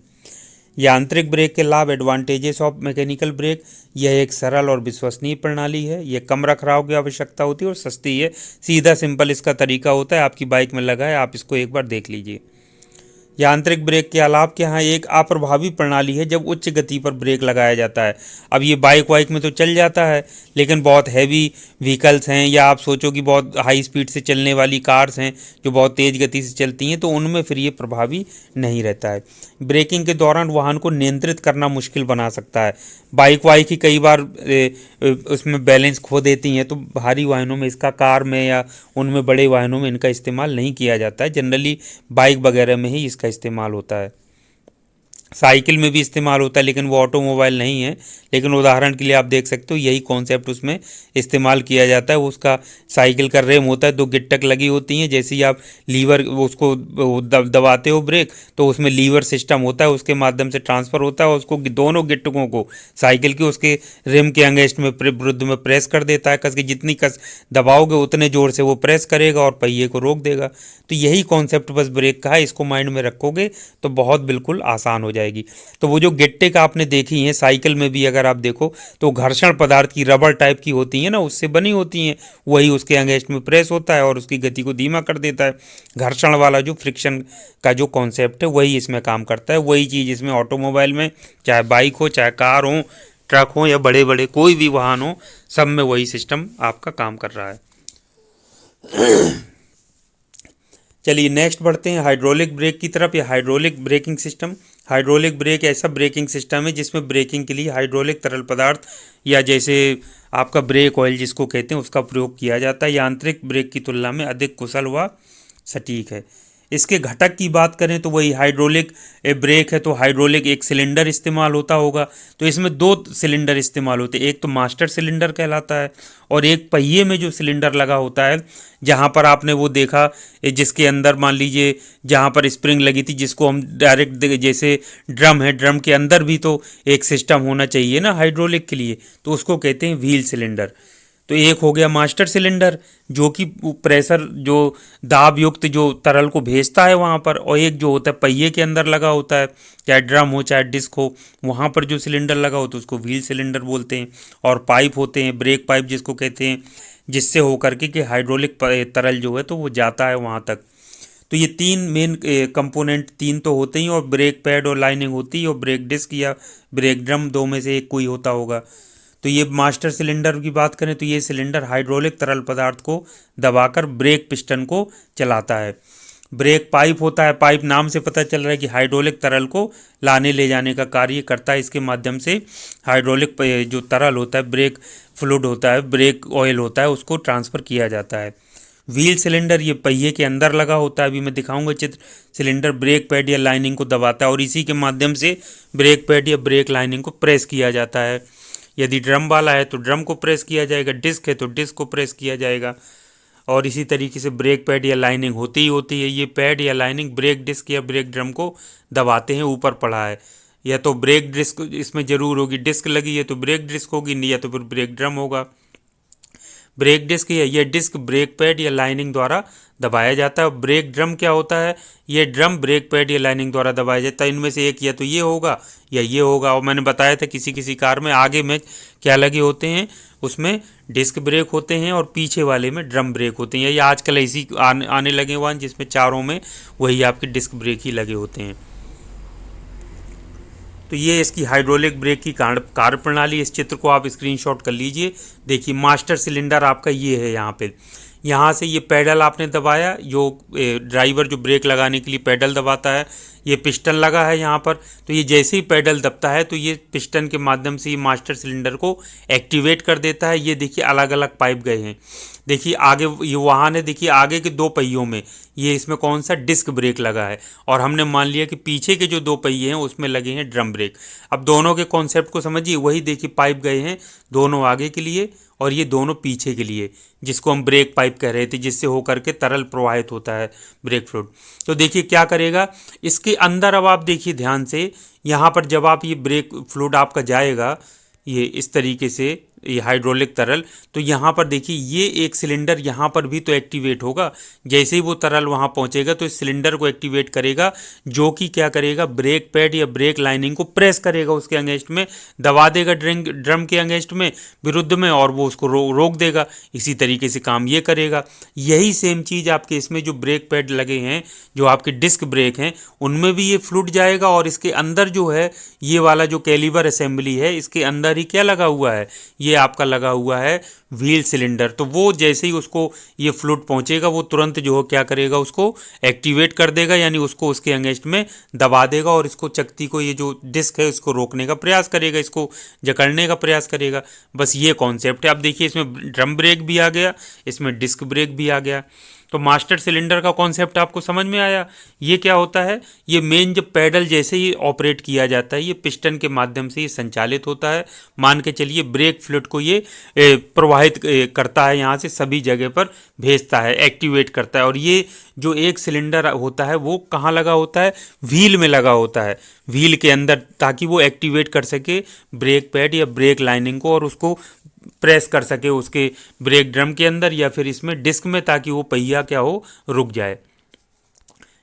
यांत्रिक ब्रेक के लाभ, एडवांटेजेस ऑफ मैकेनिकल ब्रेक, यह एक सरल और विश्वसनीय प्रणाली है, यह कम रखरखाव की आवश्यकता होती है और सस्ती है। सीधा सिंपल इसका तरीका होता है, आपकी बाइक में लगा है, आप इसको एक बार देख लीजिए। यांत्रिक ब्रेक के अलावा के यहाँ एक अप्रभावी प्रणाली है जब उच्च गति पर ब्रेक लगाया जाता है। अब ये बाइक वाइक में तो चल जाता है, लेकिन बहुत हैवी व्हीकल्स हैं या आप सोचो कि बहुत हाई स्पीड से चलने वाली कार्स हैं जो बहुत तेज़ गति से चलती हैं, तो उनमें फिर ये प्रभावी नहीं रहता है। ब्रेकिंग के दौरान वाहन को नियंत्रित करना मुश्किल बना सकता है। बाइक वाइक ही कई बार उसमें बैलेंस खो देती हैं, तो भारी वाहनों में इसका, कार में या उनमें बड़े वाहनों में इनका इस्तेमाल नहीं किया जाता है। जनरली बाइक वगैरह में ही इसका इस्तेमाल होता है। साइकिल में भी इस्तेमाल होता है लेकिन वो ऑटोमोबाइल नहीं है, लेकिन उदाहरण के लिए आप देख सकते हो यही कॉन्सेप्ट उसमें इस्तेमाल किया जाता है। उसका साइकिल का रेम होता है, दो गिट्टक लगी होती हैं, जैसे ही आप लीवर उसको दबाते हो ब्रेक, तो उसमें लीवर सिस्टम होता है, उसके माध्यम से ट्रांसफ़र होता है और उसको दोनों गिट्टकों को साइकिल के उसके रिम के अगेंस्ट में विरुद्ध में प्रेस कर देता है। कस की जितनी कस दबाओगे उतने ज़ोर से वो प्रेस करेगा और पहिए को रोक देगा। तो यही कॉन्सेप्ट बस ब्रेक का है, इसको माइंड में रखोगे तो बहुत बिल्कुल आसान हो जाएगी। तो वो जो गिट्टिक आपने देखी हैं साइकिल में भी अगर आप देखो तो घर्षण पदार्थ की, रबर टाइप की होती हैं ना, उससे बनी होती हैं, वही उसके अगेंस्ट में प्रेस होता है और उसकी गति को धीमा कर देता है। घर्षण वाला जो फ्रिक्शन का जो कॉन्सेप्ट है वही इसमें काम करता है। वही चीज़ इसमें ऑटोमोबाइल में, चाहे बाइक हो, चाहे कार हो, ट्रक हो या बड़े बड़े कोई भी वाहन हो, सब में वही सिस्टम आपका काम कर रहा है। चलिए नेक्स्ट बढ़ते हैं हाइड्रोलिक ब्रेक की तरफ या hydraulic braking system. Hydraulic brake ऐसा ब्रेकिंग सिस्टम है जिसमें ब्रेकिंग के लिए हाइड्रोलिक तरल पदार्थ या जैसे आपका ब्रेक ऑयल जिसको कहते हैं उसका प्रयोग किया जाता है। यांत्रिक ब्रेक की तुलना में अधिक कुशल व सटीक है। इसके घटक की बात करें तो वही हाइड्रोलिक ब्रेक है तो हाइड्रोलिक एक सिलेंडर इस्तेमाल होता होगा। तो इसमें दो सिलेंडर इस्तेमाल होते हैं, एक तो मास्टर सिलेंडर कहलाता है और एक पहिए में जो सिलेंडर लगा होता है, जहाँ पर आपने वो देखा जिसके अंदर मान लीजिए जहाँ पर स्प्रिंग लगी थी, जिसको हम डायरेक्ट जैसे ड्रम है, ड्रम के अंदर भी तो एक सिस्टम होना चाहिए ना हाइड्रोलिक के लिए, तो उसको कहते हैं व्हील सिलेंडर। तो एक हो गया मास्टर सिलेंडर जो कि प्रेशर जो दाब युक्त जो तरल को भेजता है वहाँ पर, और एक जो होता है पहिए के अंदर लगा होता है, चाहे ड्रम हो चाहे डिस्क हो, वहाँ पर जो सिलेंडर लगा होता है उसको व्हील सिलेंडर बोलते हैं। और पाइप होते हैं, ब्रेक पाइप जिसको कहते हैं, जिससे होकर के कि हाइड्रोलिक तरल जो है तो वो जाता है वहाँ तक। तो ये तीन मेन कंपोनेंट तीन तो होते ही, और ब्रेक पैड और लाइनिंग होती है, और ब्रेक डिस्क या ब्रेक ड्रम दो में से एक कोई होता होगा। तो ये मास्टर सिलेंडर की बात करें तो ये सिलेंडर हाइड्रोलिक तरल पदार्थ को दबाकर ब्रेक पिस्टन को चलाता है। ब्रेक पाइप होता है, पाइप नाम से पता चल रहा है कि हाइड्रोलिक तरल को लाने ले जाने का कार्य करता है। इसके माध्यम से हाइड्रोलिक जो तरल होता है, ब्रेक फ्लूइड होता है, ब्रेक ऑयल होता है, उसको ट्रांसफ़र किया जाता है। व्हील सिलेंडर ये पहिए के अंदर लगा होता है, अभी मैं दिखाऊंगा चित्र। सिलेंडर ब्रेक पैड या लाइनिंग को दबाता है और इसी के माध्यम से ब्रेक पैड या ब्रेक लाइनिंग को प्रेस किया जाता है। यदि ड्रम वाला है तो ड्रम को प्रेस किया जाएगा, डिस्क है तो डिस्क को प्रेस किया जाएगा, और इसी तरीके से ब्रेक पैड या लाइनिंग होती ही होती है। ये पैड या लाइनिंग ब्रेक डिस्क या ब्रेक ड्रम को दबाते हैं। ऊपर पड़ा है, या तो ब्रेक डिस्क इसमें जरूर होगी, डिस्क लगी है तो ब्रेक डिस्क होगी, या तो फिर ब्रेक ड्रम होगा। ब्रेक डिस्क या ये डिस्क ब्रेक पैड या लाइनिंग द्वारा दबाया जाता है। ब्रेक ड्रम क्या होता है, ये ड्रम ब्रेक पैड या लाइनिंग द्वारा दबाया जाता है। इनमें से एक या तो ये होगा या ये होगा। और मैंने बताया था किसी किसी कार में आगे में क्या लगे होते हैं, उसमें डिस्क ब्रेक होते हैं और पीछे वाले में ड्रम ब्रेक होते हैं। ये आजकल इसी आने लगे हुए हैं जिसमें चारों में वही आपके डिस्क ब्रेक ही लगे होते हैं। तो ये इसकी हाइड्रोलिक ब्रेक की कार्य प्रणाली। इस चित्र को आप स्क्रीनशॉट कर लीजिए। देखिए मास्टर सिलेंडर आपका ये है, यहाँ पे यहाँ से ये पैडल आपने दबाया, जो ड्राइवर जो ब्रेक लगाने के लिए पैडल दबाता है, ये पिस्टन लगा है यहाँ पर। तो ये जैसे ही पैडल दबता है तो ये पिस्टन के माध्यम से ये मास्टर सिलेंडर को एक्टिवेट कर देता है। ये देखिए अलग अलग पाइप गए हैं, देखिए आगे ये वाहन है, देखिए आगे के दो पहियों में ये इसमें कौन सा डिस्क ब्रेक लगा है, और हमने मान लिया कि पीछे के जो दो पहिए हैं उसमें लगे हैं ड्रम ब्रेक। अब दोनों के कॉन्सेप्ट को समझिए, वही देखिए पाइप गए हैं दोनों आगे के लिए और ये दोनों पीछे के लिए, जिसको हम ब्रेक पाइप कह रहे थे, जिससे होकर के तरल प्रवाहित होता है ब्रेक फ्लूइड। तो देखिए क्या करेगा इसके अंदर, अब आप देखिए ध्यान से, यहाँ पर जब आप ये ब्रेक फ्लूइड आपका जाएगा ये इस तरीके से, ये हाइड्रोलिक तरल, तो यहाँ पर देखिए ये एक सिलेंडर यहाँ पर भी तो एक्टिवेट होगा। जैसे ही वो तरल वहाँ पहुँचेगा तो इस सिलेंडर को एक्टिवेट करेगा, जो कि क्या करेगा, ब्रेक पैड या ब्रेक लाइनिंग को प्रेस करेगा, उसके अगेंस्ट में दबा देगा, ड्रम के अगेंस्ट में विरुद्ध में, और वो उसको रोक देगा। इसी तरीके से काम ये करेगा। यही सेम चीज़ आपके इसमें जो ब्रेक पैड लगे हैं, जो आपके डिस्क ब्रेक हैं, उनमें भी ये फ्लूइड जाएगा, और इसके अंदर जो है ये वाला जो कैलिबर असेंबली है, इसके अंदर ही क्या लगा हुआ है, ये आपका लगा हुआ है व्हील सिलेंडर। तो वो जैसे ही उसको ये फ्लूइड पहुंचेगा वो तुरंत जो है क्या करेगा, उसको एक्टिवेट कर देगा, यानी उसको उसके अगेंस्ट में दबा देगा, और इसको चकती को, ये जो डिस्क है उसको रोकने का प्रयास करेगा, इसको जकड़ने का प्रयास करेगा। बस ये कॉन्सेप्ट है। अब देखिए इसमें ड्रम ब्रेक भी आ गया, इसमें डिस्क ब्रेक भी आ गया। तो मास्टर सिलेंडर का कॉन्सेप्ट आपको समझ में आया। ये क्या होता है, ये मेन जब पैडल जैसे ही ऑपरेट किया जाता है, ये पिस्टन के माध्यम से ये संचालित होता है। मान के चलिए ब्रेक फ्लूइड को ये प्रवाहित करता है, यहाँ से सभी जगह पर भेजता है, एक्टिवेट करता है। और ये जो एक सिलेंडर होता है वो कहाँ लगा होता है, व्हील में लगा होता है, व्हील के अंदर, ताकि वो एक्टिवेट कर सके ब्रेक पैड या ब्रेक लाइनिंग को, और उसको प्रेस कर सके उसके ब्रेक ड्रम के अंदर या फिर इसमें डिस्क में, ताकि वो पहिया क्या हो, रुक जाए।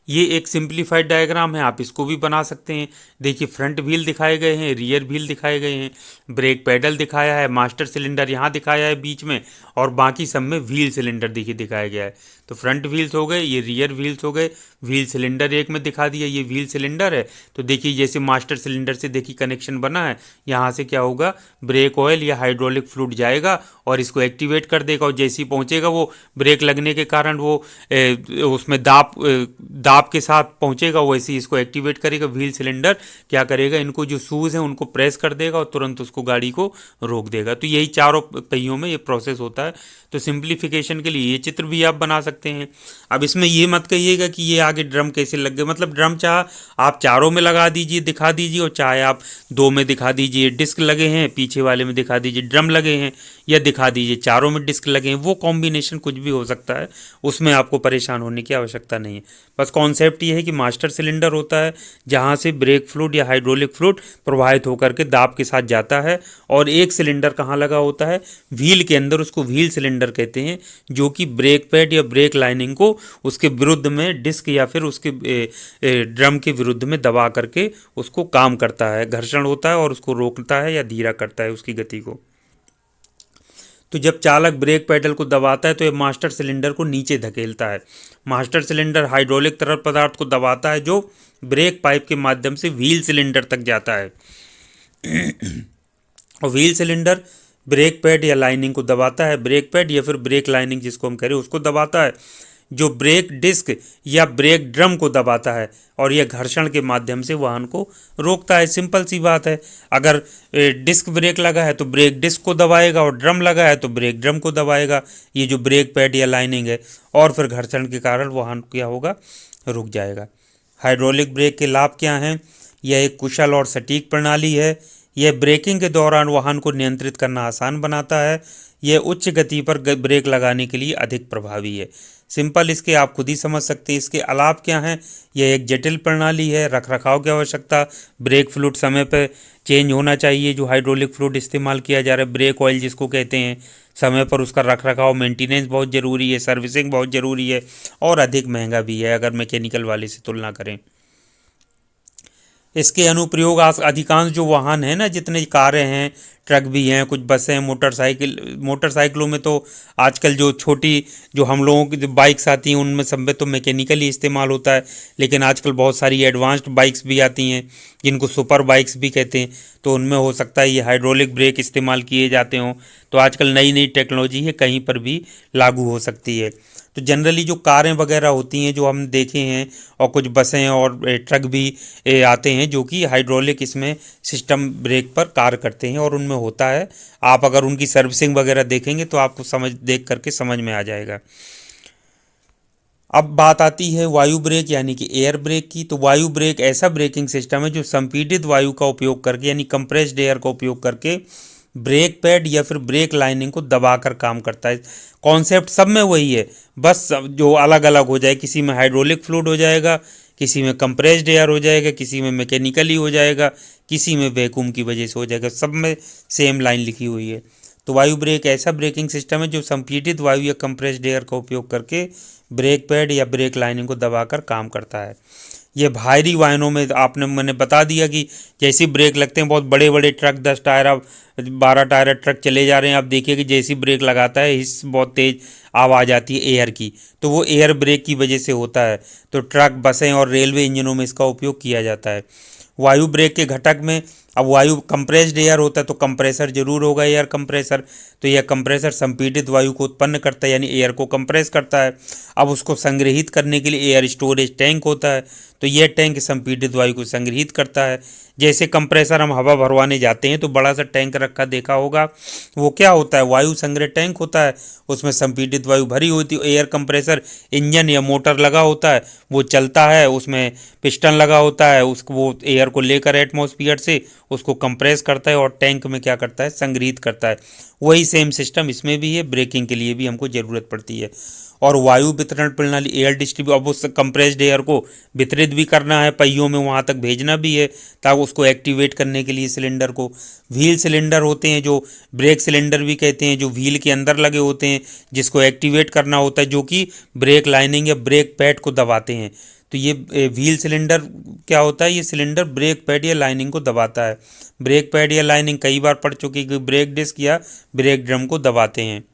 ये एक सिंप्लीफाइड डायग्राम है, आप इसको भी बना सकते हैं। देखिए फ्रंट व्हील दिखाए गए हैं, रियर व्हील दिखाए गए हैं, ब्रेक पैडल दिखाया है, मास्टर सिलेंडर यहाँ दिखाया है बीच में, और बाकी सब में व्हील सिलेंडर देखिए दिखाया गया है। तो फ्रंट व्हील्स हो गए, ये रियर व्हील्स हो गए, व्हील सिलेंडर एक में दिखा दिया, ये व्हील सिलेंडर है। तो देखिए जैसे मास्टर सिलेंडर से देखिए कनेक्शन बना है, यहाँ से क्या होगा, ब्रेक ऑयल या हाइड्रोलिक फ्लूइड जाएगा और इसको एक्टिवेट कर देगा, और जैसे ही पहुँचेगा वो ब्रेक लगने के कारण वो उसमें दाब दाब के साथ पहुंचेगा वैसे ही इसको एक्टिवेट करेगा। व्हील सिलेंडर क्या करेगा, इनको जो शूज़ हैं उनको प्रेस कर देगा और तुरंत उसको गाड़ी को रोक देगा। तो यही चारों पहियों में ये प्रोसेस होता है। तो सिंप्लीफिकेशन के लिए ये चित्र भी आप बना सकते हैं। अब इसमें ये मत कहिएगा कि ये आगे ड्रम कैसे लग गए, मतलब ड्रम चाहे आप चारों में लगा दीजिए, दिखा दीजिए, और चाहे आप दो में दिखा दीजिए डिस्क लगे हैं, पीछे वाले में दिखा दीजिए ड्रम लगे हैं, या दिखा दीजिए चारों में डिस्क लगे हैं। वो कॉम्बिनेशन कुछ भी हो सकता है, उसमें आपको परेशान होने की आवश्यकता नहीं है। बस कॉन्सेप्ट ये है कि मास्टर सिलेंडर होता है जहाँ से ब्रेक फ्लूइड या हाइड्रोलिक फ्लूइड प्रवाहित होकर के दाब के साथ जाता है, और एक सिलेंडर कहाँ लगा होता है, व्हील के अंदर, उसको व्हील सिलेंडर कहते हैं, जो कि ब्रेक पैड या ब्रेक लाइनिंग को उसके विरुद्ध में डिस्क या फिर उसके ड्रम के विरुद्ध में दबा करके उसको काम करता है, घर्षण होता है और उसको रोकता है या धीरा करता है उसकी गति को। तो जब चालक ब्रेक पैडल को दबाता है तो ये मास्टर सिलेंडर को नीचे धकेलता है। मास्टर सिलेंडर हाइड्रोलिक तरल पदार्थ को दबाता है जो ब्रेक पाइप के माध्यम से व्हील सिलेंडर तक जाता है, और व्हील सिलेंडर ब्रेक पैड या लाइनिंग को दबाता है, ब्रेक पैड या फिर ब्रेक लाइनिंग जिसको हम कह रहे हैं उसको दबाता है, जो ब्रेक डिस्क या ब्रेक ड्रम को दबाता है, और यह घर्षण के माध्यम से वाहन को रोकता है। सिंपल सी बात है, अगर डिस्क ब्रेक लगा है तो ब्रेक डिस्क को दबाएगा, और ड्रम लगा है तो ब्रेक ड्रम को दबाएगा, ये जो ब्रेक पैड या लाइनिंग है, और फिर घर्षण के कारण वाहन क्या होगा, रुक जाएगा। हाइड्रोलिक ब्रेक के लाभ क्या हैं? यह एक कुशल और सटीक प्रणाली है। यह ब्रेकिंग के दौरान वाहन को नियंत्रित करना आसान बनाता है। यह उच्च गति पर ब्रेक लगाने के लिए अधिक प्रभावी है। सिंपल, इसके आप खुद ही समझ सकते हैं। इसके अलाप क्या हैं? यह एक जटिल प्रणाली है। रख रखाव की आवश्यकता, ब्रेक फ्लूइड समय पर चेंज होना चाहिए। जो हाइड्रोलिक फ्लूइड इस्तेमाल किया जा रहा है, ब्रेक ऑयल जिसको कहते हैं, समय पर उसका रख रखाव, मेंटेनेंस बहुत ज़रूरी है, सर्विसिंग बहुत ज़रूरी है, और अधिक महंगा भी है अगर मैकेनिकल वाले से तुलना करें। इसके अनुप्रयोग अधिकांश जो वाहन हैं ना, जितने कारें हैं, ट्रक भी हैं, कुछ बसें हैं, मोटरसाइकिलों में तो आजकल जो छोटी जो हम लोगों की जो बाइक्स आती हैं उनमें सब में तो मैकेनिकली इस्तेमाल होता है, लेकिन आजकल बहुत सारी एडवांस्ड बाइक्स भी आती हैं जिनको सुपर बाइक्स भी कहते हैं, तो उनमें हो सकता है ये हाइड्रोलिक ब्रेक इस्तेमाल किए जाते हों। तो आजकल नई नई टेक्नोलॉजी है, कहीं पर भी लागू हो सकती है। तो जनरली जो कारें वगैरह होती हैं जो हम देखे हैं, और कुछ बसें और ट्रक भी आते हैं जो कि हाइड्रोलिक इसमें सिस्टम ब्रेक पर कार्य करते हैं, और उनमें होता है। आप अगर उनकी सर्विसिंग वगैरह देखेंगे तो आपको देख करके समझ में आ जाएगा। अब बात आती है वायु ब्रेक यानी कि एयर ब्रेक की। तो वायु ब्रेक ऐसा ब्रेकिंग सिस्टम है जो संपीड़ित वायु का उपयोग करके यानी कंप्रेस्ड एयर का उपयोग करके ब्रेक पैड या फिर ब्रेक लाइनिंग को दबाकर काम करता है। कॉन्सेप्ट सब में वही है, बस जो अलग अलग हो जाए, किसी में हाइड्रोलिक फ्लूइड हो जाएगा, किसी में कंप्रेस्ड एयर हो जाएगा, किसी में मैकेनिकली हो जाएगा, किसी में वैक्यूम की वजह से हो जाएगा, सब में सेम लाइन लिखी हुई है। तो वायु ब्रेक ऐसा ब्रेकिंग सिस्टम है जो संपीड़ित वायु या कंप्रेस्ड एयर का उपयोग करके ब्रेक पैड या ब्रेक लाइनिंग को दबाकर काम करता है। ये भारी वाहनों में मैंने बता दिया कि जैसे ब्रेक लगते हैं, बहुत बड़े बड़े ट्रक 10 टायर 12 टायर ट्रक चले जा रहे हैं, आप देखिए कि जैसी ब्रेक लगाता है हिस बहुत तेज़ आवाज़ आती है एयर की, तो वो एयर ब्रेक की वजह से होता है। तो ट्रक, बसें और रेलवे इंजनों में इसका उपयोग किया जाता है। वायु ब्रेक के घटक में अब वायु कंप्रेस्ड एयर होता है तो कंप्रेसर जरूर होगा, एयर कंप्रेसर। तो यह कंप्रेसर संपीड़ित वायु को उत्पन्न करता है यानी एयर को कंप्रेस करता है। अब उसको संग्रहित करने के लिए एयर स्टोरेज टैंक होता है, तो यह टैंक संपीड़ित वायु को संग्रहित करता है। जैसे कंप्रेसर हम हवा भरवाने जाते हैं तो बड़ा सा टैंक रखा देखा होगा, वो क्या होता है, वायु संग्रह टैंक होता है, उसमें संपीड़ित वायु भरी होती है। एयर कंप्रेसर इंजन या मोटर लगा होता है, वो चलता है, उसमें पिस्टन लगा होता है, उसको वो एयर को लेकर एटमॉस्फेयर से उसको कंप्रेस करता है और टैंक में क्या करता है, संग्रहित करता है। वही सेम सिस्टम इसमें भी है, ब्रेकिंग के लिए भी हमको ज़रूरत पड़ती है। और वायु वितरण प्रणाली एयर डिस्ट्रीब्यूट, अब उस कंप्रेस्ड एयर को वितरित भी करना है, पहियों में वहाँ तक भेजना भी है, ताकि उसको एक्टिवेट करने के लिए सिलेंडर को व्हील सिलेंडर होते हैं, जो ब्रेक सिलेंडर भी कहते हैं, जो व्हील के अंदर लगे होते हैं, जिसको एक्टिवेट करना होता है, जो कि ब्रेक लाइनिंग या ब्रेक पैड को दबाते हैं। तो ये व्हील सिलेंडर क्या होता है, ये सिलेंडर ब्रेक पैड या लाइनिंग को दबाता है। ब्रेक पैड या लाइनिंग कई बार पढ़ चुकी कि ब्रेक डिस्क या ब्रेक ड्रम को दबाते हैं।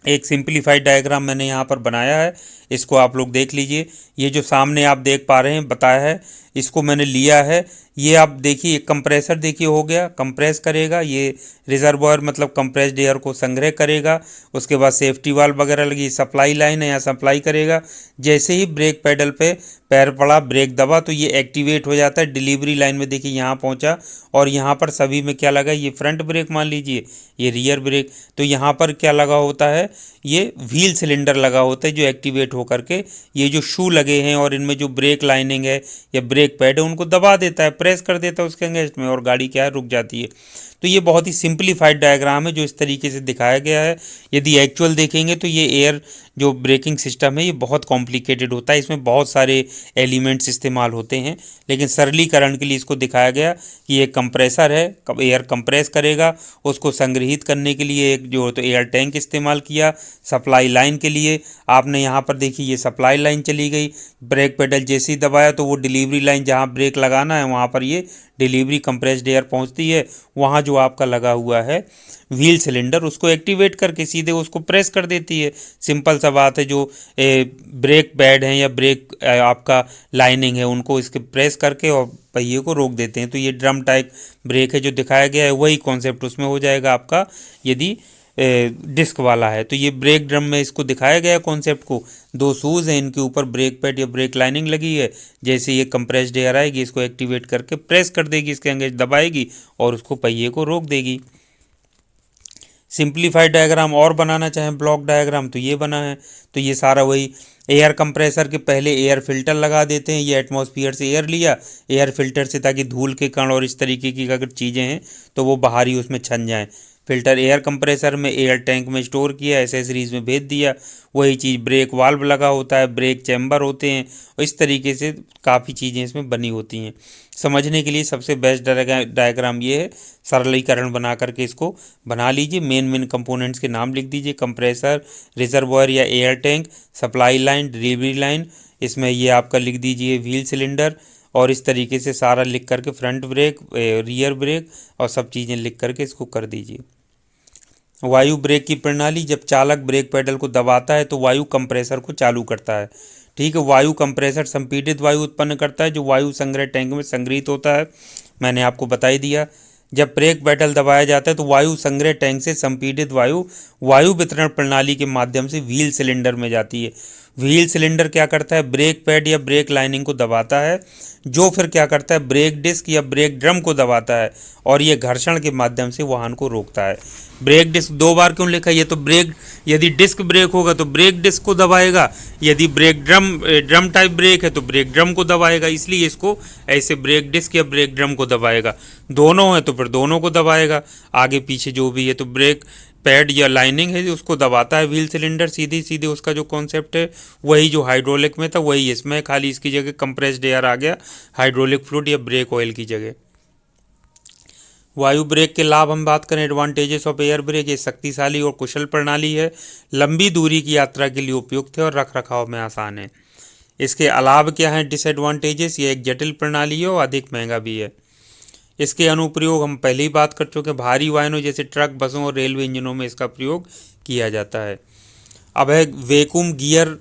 एक सिंप्लीफाइड डायग्राम मैंने यहाँ पर बनाया है, इसको आप लोग देख लीजिए। ये जो सामने आप देख पा रहे हैं बताया है, इसको मैंने लिया है, ये आप देखिए कंप्रेसर देखिए हो गया, कंप्रेस करेगा, ये रिजर्वॉयर मतलब कंप्रेस्ड एयर को संग्रह करेगा। उसके बाद सेफ्टी वाल्व वगैरह लगी, सप्लाई लाइन है, यहाँ सप्लाई करेगा। जैसे ही ब्रेक पेडल पे पैर पड़ा, ब्रेक दबा, तो ये एक्टिवेट हो जाता है। डिलीवरी लाइन में देखिए यहाँ पहुँचा, और यहाँ पर सभी में क्या लगा, ये फ्रंट ब्रेक मान लीजिए, ये रियर ब्रेक। तो यहाँ पर क्या लगा होता है, ये व्हील सिलेंडर लगा होता है जो एक्टिवेट होकर के ये जो शू लगे हैं और इनमें जो ब्रेक लाइनिंग है या ब्रेक पैड है उनको दबा देता है, प्रेस कर देता है उसके अगेंस्ट में, और गाड़ी क्या है, रुक जाती है। तो ये बहुत ही सिंप्लीफाइड डायग्राम है जो इस तरीके से दिखाया गया है। यदि एक्चुअल देखेंगे तो ये एयर जो ब्रेकिंग सिस्टम है ये बहुत कॉम्प्लिकेटेड होता है, इसमें बहुत सारे एलिमेंट्स इस्तेमाल होते हैं, लेकिन सरलीकरण के लिए इसको दिखाया गया कि ये कंप्रेसर है, एयर कंप्रेस करेगा, उसको संग्रहित करने के लिए एक जो तो एयर टैंक इस्तेमाल किया। सप्लाई लाइन के लिए आपने यहाँ पर देखिए ये सप्लाई लाइन चली गई, ब्रेक पेडल जैसे ही दबाया तो वो डिलीवरी लाइन जहाँ ब्रेक लगाना है वहाँ पर ये डिलीवरी कंप्रेस्ड एयर पहुँचती है। वहाँ जो आपका लगा हुआ है व्हील सिलेंडर, उसको एक्टिवेट करके सीधे उसको प्रेस कर देती है। सिंपल सा बात है, जो ब्रेक पैड हैं या ब्रेक आपका लाइनिंग है उनको इसके प्रेस करके और पहिए को रोक देते हैं। तो ये ड्रम टाइप ब्रेक है जो दिखाया गया है, वही कॉन्सेप्ट उसमें हो जाएगा आपका यदि डिस्क वाला है। तो ये ब्रेक ड्रम में इसको दिखाया गया कॉन्सेप्ट को। दो शूज़ हैं, इनके ऊपर ब्रेक पैड या ब्रेक लाइनिंग लगी है। जैसे ये कंप्रेस्ड एयर आएगी इसको एक्टिवेट करके प्रेस कर देगी, इसके अंगेज दबाएगी और उसको पहिए को रोक देगी। सिंप्लीफाइड डायग्राम और बनाना चाहें ब्लॉक डायग्राम तो ये बना है। तो ये सारा वही एयर कंप्रेसर के पहले एयर फिल्टर लगा देते हैं, ये एटमॉस्फेयर से एयर लिया एयर फिल्टर से, ताकि धूल के कण और इस तरीके की अगर चीज़ें हैं तो वो बाहर ही उसमें छन जाएं। फिल्टर एयर कंप्रेसर में एयर टैंक में स्टोर किया, एसेसरीज में भेज दिया। वही चीज़ ब्रेक वाल्व लगा होता है, ब्रेक चैम्बर होते हैं, और इस तरीके से काफ़ी चीज़ें इसमें बनी होती हैं। समझने के लिए सबसे बेस्ट डायग्राम ये है, सरलीकरण बना करके इसको बना लीजिए। मेन मेन कंपोनेंट्स के नाम लिख दीजिए, कंप्रेसर, रिजर्वॉयर या air tank, supply line, delivery line, इसमें ये आपका लिख दीजिए व्हील सिलेंडर, और इस तरीके से सारा लिख करके फ्रंट ब्रेक, रियर ब्रेक और सब चीज़ें लिख करके इसको कर दीजिए। वायु ब्रेक की प्रणाली, जब चालक ब्रेक पेडल को दबाता है तो वायु कंप्रेसर को चालू करता है। ठीक है, वायु कंप्रेसर संपीड़ित वायु उत्पन्न करता है जो वायु संग्रह टैंक में संग्रहित होता है, मैंने आपको बता ही दिया। जब ब्रेक पेडल दबाया जाता है तो वायु संग्रह टैंक से संपीड़ित वायु वायु वितरण प्रणाली के माध्यम से व्हील सिलेंडर में जाती है। व्हील सिलेंडर क्या करता है, ब्रेक पैड या ब्रेक लाइनिंग को दबाता है, जो फिर क्या करता है, ब्रेक डिस्क या ब्रेक ड्रम को दबाता है, और ये घर्षण के माध्यम से वाहन को रोकता है। ब्रेक डिस्क दो बार क्यों लिखा है, ये तो ब्रेक, यदि डिस्क ब्रेक होगा तो ब्रेक डिस्क को दबाएगा, यदि ब्रेक ड्रम टाइप ब्रेक है तो ब्रेक ड्रम को दबाएगा, इसलिए इसको ऐसे ब्रेक डिस्क या ब्रेक ड्रम को दबाएगा। दोनों है तो फिर दोनों को दबाएगा, आगे पीछे जो भी है। तो ब्रेक पैड या लाइनिंग है उसको दबाता है व्हील सिलेंडर, सीधी सीधे उसका जो कॉन्सेप्ट है वही जो हाइड्रोलिक में था वही इसमें, खाली इसकी जगह कंप्रेस्ड एयर आ गया हाइड्रोलिक फ्लूइड या ब्रेक ऑयल की जगह। वायु ब्रेक के लाभ हम बात करें, एडवांटेजेस ऑफ एयर ब्रेक, ये शक्तिशाली और कुशल प्रणाली है, लंबी दूरी की यात्रा के लिए उपयुक्त है और रख रखाव में आसान है। इसके अलावा क्या है डिसएडवांटेजेस, ये एक जटिल प्रणाली है और अधिक महंगा भी है। इसके अनुप्रयोग हम पहले ही बात कर चुके हैं, भारी वाहनों जैसे ट्रक, बसों और रेलवे इंजनों में इसका प्रयोग किया जाता है। अब है वैक्यूम गियर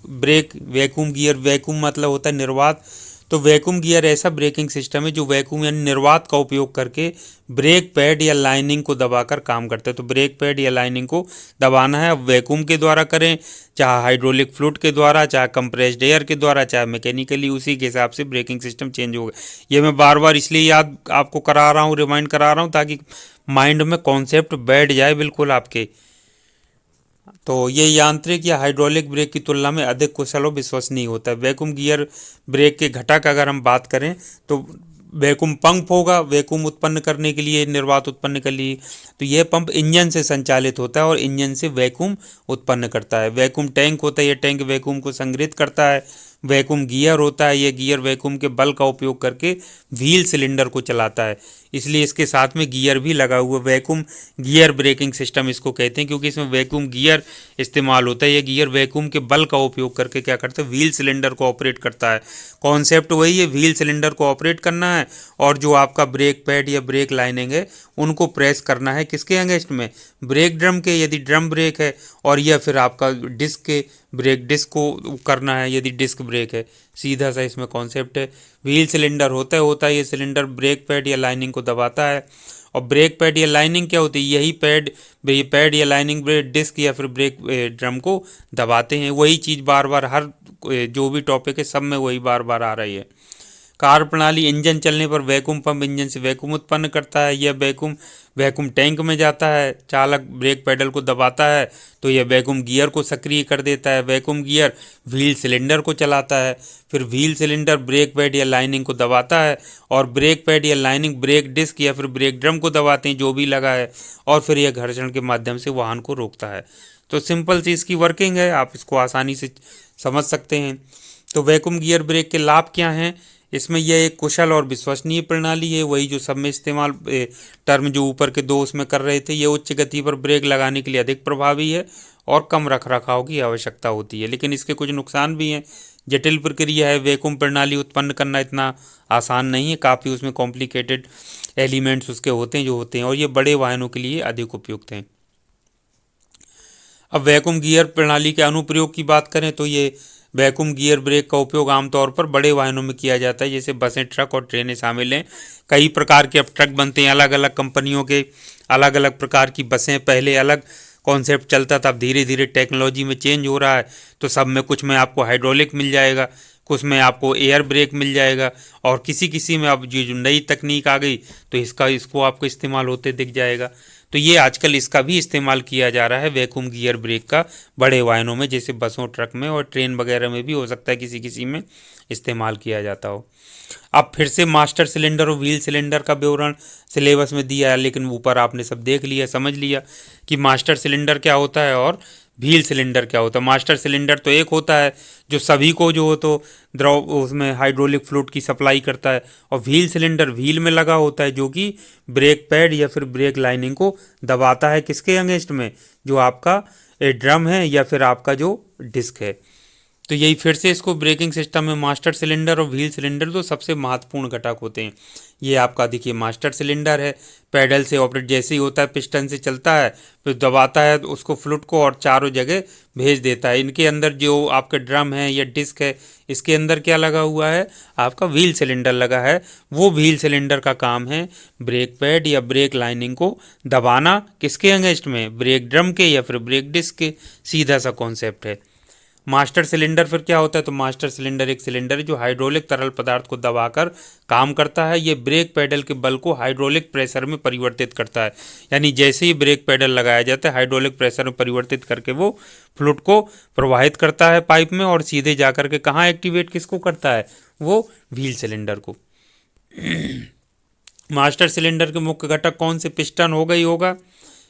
ब्रेक। वैक्यूम मतलब होता है निर्वात। तो वैक्यूम गियर ऐसा ब्रेकिंग सिस्टम है जो वैक्यूम यानी निर्वात का उपयोग करके ब्रेक पैड या लाइनिंग को दबाकर काम करता है। तो ब्रेक पैड या लाइनिंग को दबाना है, अब वैक्यूम के द्वारा करें, चाहे हाइड्रोलिक फ्लूइड के द्वारा, चाहे कंप्रेस्ड एयर के द्वारा, चाहे मैकेनिकली, उसी के हिसाब से ब्रेकिंग सिस्टम चेंज होगा। ये मैं बार बार इसलिए याद आपको करा रहा हूँ, रिमाइंड करा रहा हूँ, ताकि माइंड में कॉन्सेप्ट बैठ जाए बिल्कुल आपके। तो ये यांत्रिक या हाइड्रोलिक ब्रेक की तुलना में अधिक कुशल और विश्वसनीय होता है। वैक्यूम गियर ब्रेक के घटक अगर हम बात करें तो वैक्यूम पंप होगा, वैक्यूम उत्पन्न करने के लिए, निर्वात उत्पन्न के लिए। तो यह पंप इंजन से संचालित होता है और इंजन से वैक्यूम उत्पन्न करता है। वैक्यूम टैंक होता है, यह टैंक वैक्यूम को संग्रहित करता है। वैक्यूम गियर होता है, यह गियर वैक्यूम के बल का उपयोग करके व्हील सिलेंडर को चलाता है, इसलिए इसके साथ में गियर भी लगा हुआ। वैक्यूम गियर ब्रेकिंग सिस्टम इसको कहते हैं, क्योंकि इसमें वैक्यूम गियर इस्तेमाल होता है। यह गियर वैक्यूम के बल का उपयोग करके क्या करता है, व्हील सिलेंडर को ऑपरेट करता है। कॉन्सेप्ट वही है, व्हील सिलेंडर को ऑपरेट करना है और जो आपका ब्रेक पैड या ब्रेक लाइनिंग है उनको प्रेस करना है, किसके अगेंस्ट में, ब्रेक ड्रम के, यदि ड्रम ब्रेक है, और यह फिर आपका डिस्क के ब्रेक डिस्क को करना है यदि डिस्क ब्रेक है। सीधा सा इसमें कॉन्सेप्ट है। व्हील सिलेंडर होता है ये सिलेंडर ब्रेक पैड या लाइनिंग को दबाता है। और ब्रेक पैड या लाइनिंग क्या होती है, यही पैड या लाइनिंग ब्रेक डिस्क या फिर ब्रेक ड्रम को दबाते हैं। वही चीज़ बार बार हर जो भी टॉपिक है सब में वही बार बार आ रही है। कार्य प्रणाली, इंजन चलने पर वैक्यूम पंप इंजन से वैक्यूम उत्पन्न करता है। यह वैक्यूम टैंक में जाता है। चालक ब्रेक पेडल को दबाता है तो यह वैक्यूम गियर को सक्रिय कर देता है। वैक्यूम गियर व्हील सिलेंडर को चलाता है। फिर व्हील सिलेंडर ब्रेक पैड या लाइनिंग को दबाता है और ब्रेक पैड या लाइनिंग ब्रेक डिस्क या फिर ब्रेक ड्रम को दबाते हैं जो भी लगा है, और फिर यह घर्षण के माध्यम से वाहन को रोकता है। तो सिंपल सी इसकी वर्किंग है, आप इसको आसानी से समझ सकते हैं। तो वैक्यूम गियर ब्रेक के लाभ क्या हैं? इसमें यह एक कुशल और विश्वसनीय प्रणाली है। वही जो सब में इस्तेमाल टर्म जो ऊपर के दो उसमें कर रहे थे, ये उच्च गति पर ब्रेक लगाने के लिए अधिक प्रभावी है और कम रखरखाव की आवश्यकता होती है। लेकिन इसके कुछ नुकसान भी हैं। जटिल प्रक्रिया है, वैक्यूम प्रणाली उत्पन्न करना इतना आसान नहीं है, काफ़ी उसमें कॉम्प्लिकेटेड एलिमेंट्स उसके होते हैं और ये बड़े वाहनों के लिए अधिक उपयुक्त हैं। अब वैक्यूम गियर प्रणाली के अनुप्रयोग की बात करें तो ये वैक्यूम गियर ब्रेक का उपयोग आमतौर पर बड़े वाहनों में किया जाता है, जैसे बसें, ट्रक और ट्रेनें शामिल हैं। कई प्रकार के अब ट्रक बनते हैं, अलग अलग कंपनियों के अलग अलग प्रकार की बसें। पहले अलग कॉन्सेप्ट चलता था, अब धीरे धीरे टेक्नोलॉजी में चेंज हो रहा है। तो सब में कुछ में आपको हाइड्रोलिक मिल जाएगा, कुछ में आपको एयर ब्रेक मिल जाएगा, और किसी किसी में अब जो नई तकनीक आ गई तो इसको आपको इस्तेमाल होते दिख जाएगा। तो ये आजकल इसका भी इस्तेमाल किया जा रहा है वैक्यूम गियर ब्रेक का बड़े वाहनों में, जैसे बसों, ट्रक में और ट्रेन वगैरह में भी हो सकता है किसी किसी में इस्तेमाल किया जाता हो। अब फिर से मास्टर सिलेंडर और व्हील सिलेंडर का विवरण सिलेबस में दिया है, लेकिन ऊपर आपने सब देख लिया, समझ लिया कि मास्टर सिलेंडर क्या होता है और व्हील सिलेंडर क्या होता है। मास्टर सिलेंडर तो एक होता है जो सभी को जो हो तो द्रव उसमें हाइड्रोलिक फ्लूइड की सप्लाई करता है, और व्हील सिलेंडर व्हील में लगा होता है जो कि ब्रेक पैड या फिर ब्रेक लाइनिंग को दबाता है। किसके अगेंस्ट में? जो आपका ड्रम है या फिर आपका जो डिस्क है। तो यही फिर से इसको ब्रेकिंग सिस्टम में मास्टर सिलेंडर और व्हील सिलेंडर तो सबसे महत्वपूर्ण घटक होते हैं। ये आपका देखिए मास्टर सिलेंडर है, पैडल से ऑपरेट जैसे ही होता है, पिस्टन से चलता है, फिर दबाता है तो उसको फ्लूइड को और चारों जगह भेज देता है। इनके अंदर जो आपका ड्रम है या डिस्क है, इसके अंदर क्या लगा हुआ है? आपका व्हील सिलेंडर लगा है। वो व्हील सिलेंडर का काम है ब्रेक पैड या ब्रेक लाइनिंग को दबाना। किसके अगेंस्ट में? ब्रेक ड्रम के या फिर ब्रेक डिस्क के। सीधा सा कॉन्सेप्ट है। मास्टर सिलेंडर फिर क्या होता है? तो मास्टर सिलेंडर एक सिलेंडर है जो हाइड्रोलिक तरल पदार्थ को दबाकर काम करता है। ये ब्रेक पैडल के बल को हाइड्रोलिक प्रेशर में परिवर्तित करता है। यानी जैसे ही ब्रेक पैडल लगाया जाता है, हाइड्रोलिक प्रेशर में परिवर्तित करके वो फ्लूइड को प्रवाहित करता है पाइप में, और सीधे जाकर के कहाँ एक्टिवेट किसको करता है? वो व्हील सिलेंडर को। मास्टर सिलेंडर के मुख्य घटक कौन से? पिस्टन होगा।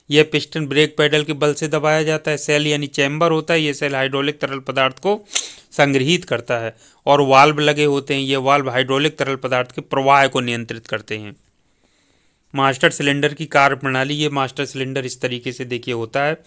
यह पिस्टन ब्रेक पैडल के बल से दबाया जाता है। सेल यानी चैम्बर होता है, ये सेल हाइड्रोलिक तरल पदार्थ को संग्रहित करता है। और वाल्व लगे होते हैं, ये वाल्व हाइड्रोलिक तरल पदार्थ के प्रवाह को नियंत्रित करते हैं। मास्टर सिलेंडर की कार्य प्रणाली, ये मास्टर सिलेंडर इस तरीके से देखिए होता है।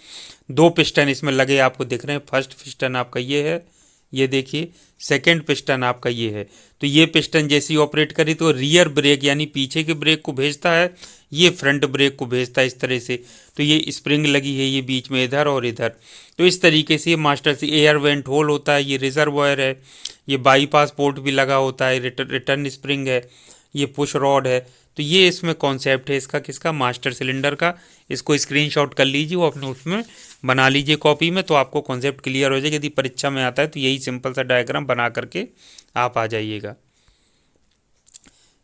दो पिस्टन इसमें लगे आपको दिख रहे हैं। फर्स्ट पिस्टन आपका ये है, ये देखिए। सेकंड पिस्टन आपका ये है। तो ये पिस्टन जैसे ही ऑपरेट करे तो रियर ब्रेक यानी पीछे के ब्रेक को भेजता है, ये फ्रंट ब्रेक को भेजता है इस तरह से। तो ये स्प्रिंग लगी है, ये बीच में इधर और इधर। तो इस तरीके से ये मास्टर से एयर वेंट होल होता है। ये रिजर्वॉयर है, ये बाईपास पोर्ट भी लगा होता है, रिटर्न स्प्रिंग है, ये पुश रॉड है। तो ये इसमें कॉन्सेप्ट है इसका, किसका? मास्टर सिलेंडर का। इसको स्क्रीनशॉट कर लीजिए, वो अपने उसमें बना लीजिए कॉपी में, तो आपको कॉन्सेप्ट क्लियर हो जाएगा। यदि परीक्षा में आता है तो यही सिंपल सा डायग्राम बना करके आप आ जाइएगा।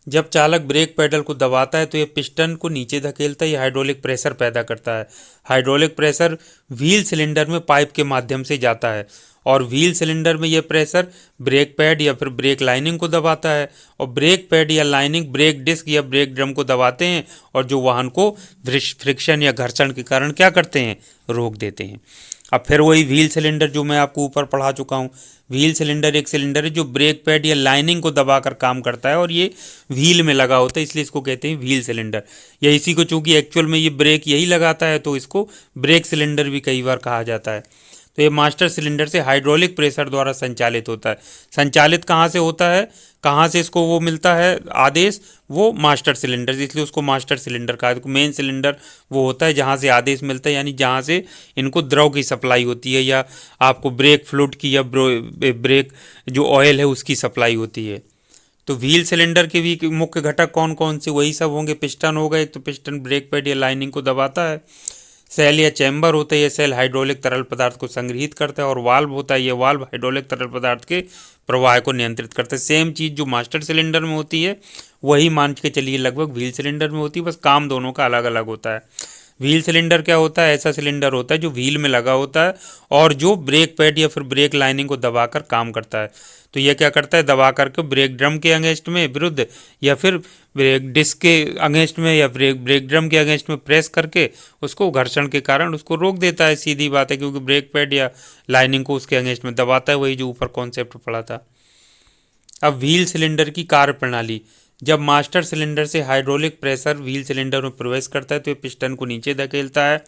जब चालक ब्रेक पैडल को दबाता है तो यह पिस्टन को नीचे धकेलता है, यह हाइड्रोलिक प्रेशर पैदा करता है। हाइड्रोलिक प्रेशर व्हील सिलेंडर में पाइप के माध्यम से जाता है, और व्हील सिलेंडर में यह प्रेशर ब्रेक पैड या फिर ब्रेक लाइनिंग को दबाता है, और ब्रेक पैड या लाइनिंग ब्रेक डिस्क या ब्रेक ड्रम को दबाते हैं, और जो वाहन को फ्रिक्शन या घर्षण के कारण क्या करते हैं? रोक देते हैं। अब फिर वही व्हील सिलेंडर जो मैं आपको ऊपर पढ़ा चुका हूँ। व्हील सिलेंडर एक सिलेंडर है जो ब्रेक पैड या लाइनिंग को दबाकर काम करता है, और ये व्हील में लगा होता है, इसलिए इसको कहते हैं व्हील सिलेंडर। या इसी को चूंकि एक्चुअल में ये ब्रेक यही लगाता है तो इसको ब्रेक सिलेंडर भी कई बार कहा जाता है। तो ये मास्टर सिलेंडर से हाइड्रोलिक प्रेशर द्वारा संचालित होता है। संचालित कहाँ से होता है, कहाँ से इसको वो मिलता है आदेश, वो मास्टर सिलेंडर, इसलिए उसको मास्टर सिलेंडर कहा है। मेन सिलेंडर वो होता है जहाँ से आदेश मिलता है, यानी जहाँ से इनको द्रव की सप्लाई होती है, या आपको ब्रेक फ्लूइड की या ब्रेक जो ऑयल है उसकी सप्लाई होती है। तो व्हील सिलेंडर के भी मुख्य घटक कौन कौन से, वही सब होंगे। पिस्टन होगा एक, तो पिस्टन ब्रेक पैड या लाइनिंग को दबाता है। सेल या चैम्बर होता है, ये सेल हाइड्रोलिक तरल पदार्थ को संग्रहित करता है। और वाल्व होता है, ये वाल्व हाइड्रोलिक तरल पदार्थ के प्रवाह को नियंत्रित करता है। सेम चीज़ जो मास्टर सिलेंडर में होती है वही मान के चलिए लगभग व्हील सिलेंडर में होती है, बस काम दोनों का अलग अलग होता है। व्हील सिलेंडर क्या होता है, ऐसा सिलेंडर होता है जो व्हील में लगा होता है और जो ब्रेक पैड या फिर ब्रेक लाइनिंग को दबाकर काम करता है। तो यह क्या करता है, दबा करके ब्रेक ड्रम के अगेंस्ट में विरुद्ध, या फिर ब्रेक डिस्क के अगेंस्ट में, या ब्रेक ड्रम के अगेंस्ट में प्रेस करके उसको घर्षण के कारण उसको रोक देता है। सीधी बात है, क्योंकि ब्रेक पैड या लाइनिंग को उसके अगेंस्ट में दबाता है, वही जो ऊपर कॉन्सेप्ट पड़ा था। अब व्हील सिलेंडर की कार्य प्रणाली। जब मास्टर सिलेंडर से हाइड्रोलिक प्रेशर व्हील सिलेंडर में प्रवेश करता है तो ये पिस्टन को नीचे धकेलता है।